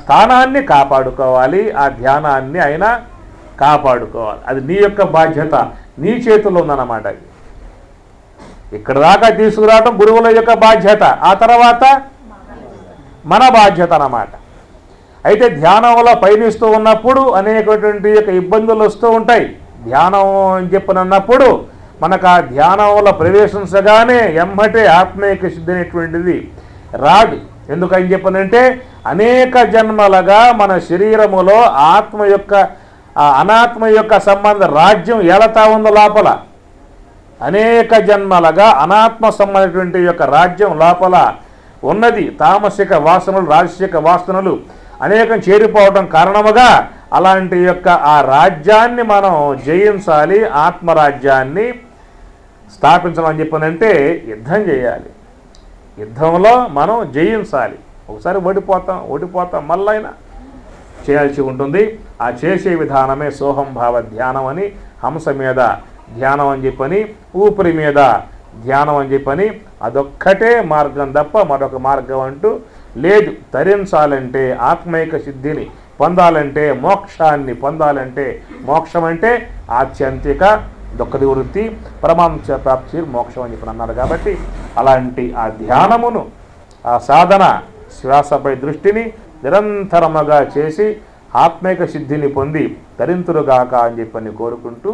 స్థానాన్ని కాపాడుకోవాలి, ఆ ధ్యానాన్ని ఆయన కాపాడుకోవాలి. అది నీ బాధ్యత, నీ చేతిలో ఉందన్నమాట. ఇక్కడ దాకా తీసుకురావడం గురువుల బాధ్యత. ఆ తర్వాత మన బాధ్యత అన్నమాట. అయితే ధ్యానంలో పయనిస్తూ ఉన్నప్పుడు అనేకటువంటి యొక్క ఇబ్బందులు వస్తూ ఉంటాయి. ధ్యానం అని చెప్పినప్పుడు మనకు ఆ ధ్యానంలో ప్రవేశించగానే ఎమ్మటే ఆత్మీయ సిద్ధి అనేటువంటిది రాదు. ఎందుకని చెప్పనంటే అనేక జన్మలుగా మన శరీరములో ఆత్మ యొక్క అనాత్మ యొక్క సంబంధ రాజ్యం ఎలతా ఉందో లోపల. అనేక జన్మలుగా అనాత్మ సంబంధించినటువంటి యొక్క రాజ్యం లోపల ఉన్నది. తామసిక వాసనలు, రాజసిక వాసనలు అనేకం చేరిపోవడం కారణముగా అలాంటి యొక్క ఆ రాజ్యాన్ని మనం జయించాలి. ఆత్మరాజ్యాన్ని స్థాపించమని చెప్పనంటే యుద్ధం చేయాలి. యుద్ధంలో మనం జయించాలి. ఒకసారి ఓడిపోతాం మళ్ళైనా చేయాల్సి ఉంటుంది. ఆ చేసే విధానమే సోహంభావ ధ్యానం అని, హంస మీద ధ్యానం అని చెప్పని, ఊపిరి మీద ధ్యానం అని చెప్పని, అదొక్కటే మార్గం తప్ప మరొక మార్గం అంటూ లేదు. తరించాలంటే ఆత్మైక సిద్ధిని పొందాలంటే, మోక్షాన్ని పొందాలంటే, మోక్షం అంటే ఆత్యంతిక దుఃఖ నివృత్తి, పరమాంశ ప్రాప్తి మోక్షం అని చెప్పి అన్నారు. కాబట్టి అలాంటి ఆ ధ్యానమును, ఆ సాధన, శ్వాసపై దృష్టిని నిరంతరముగా చేసి ఆత్మైక సిద్ధిని పొంది తరింతురుగాక అని చెప్పని కోరుకుంటూ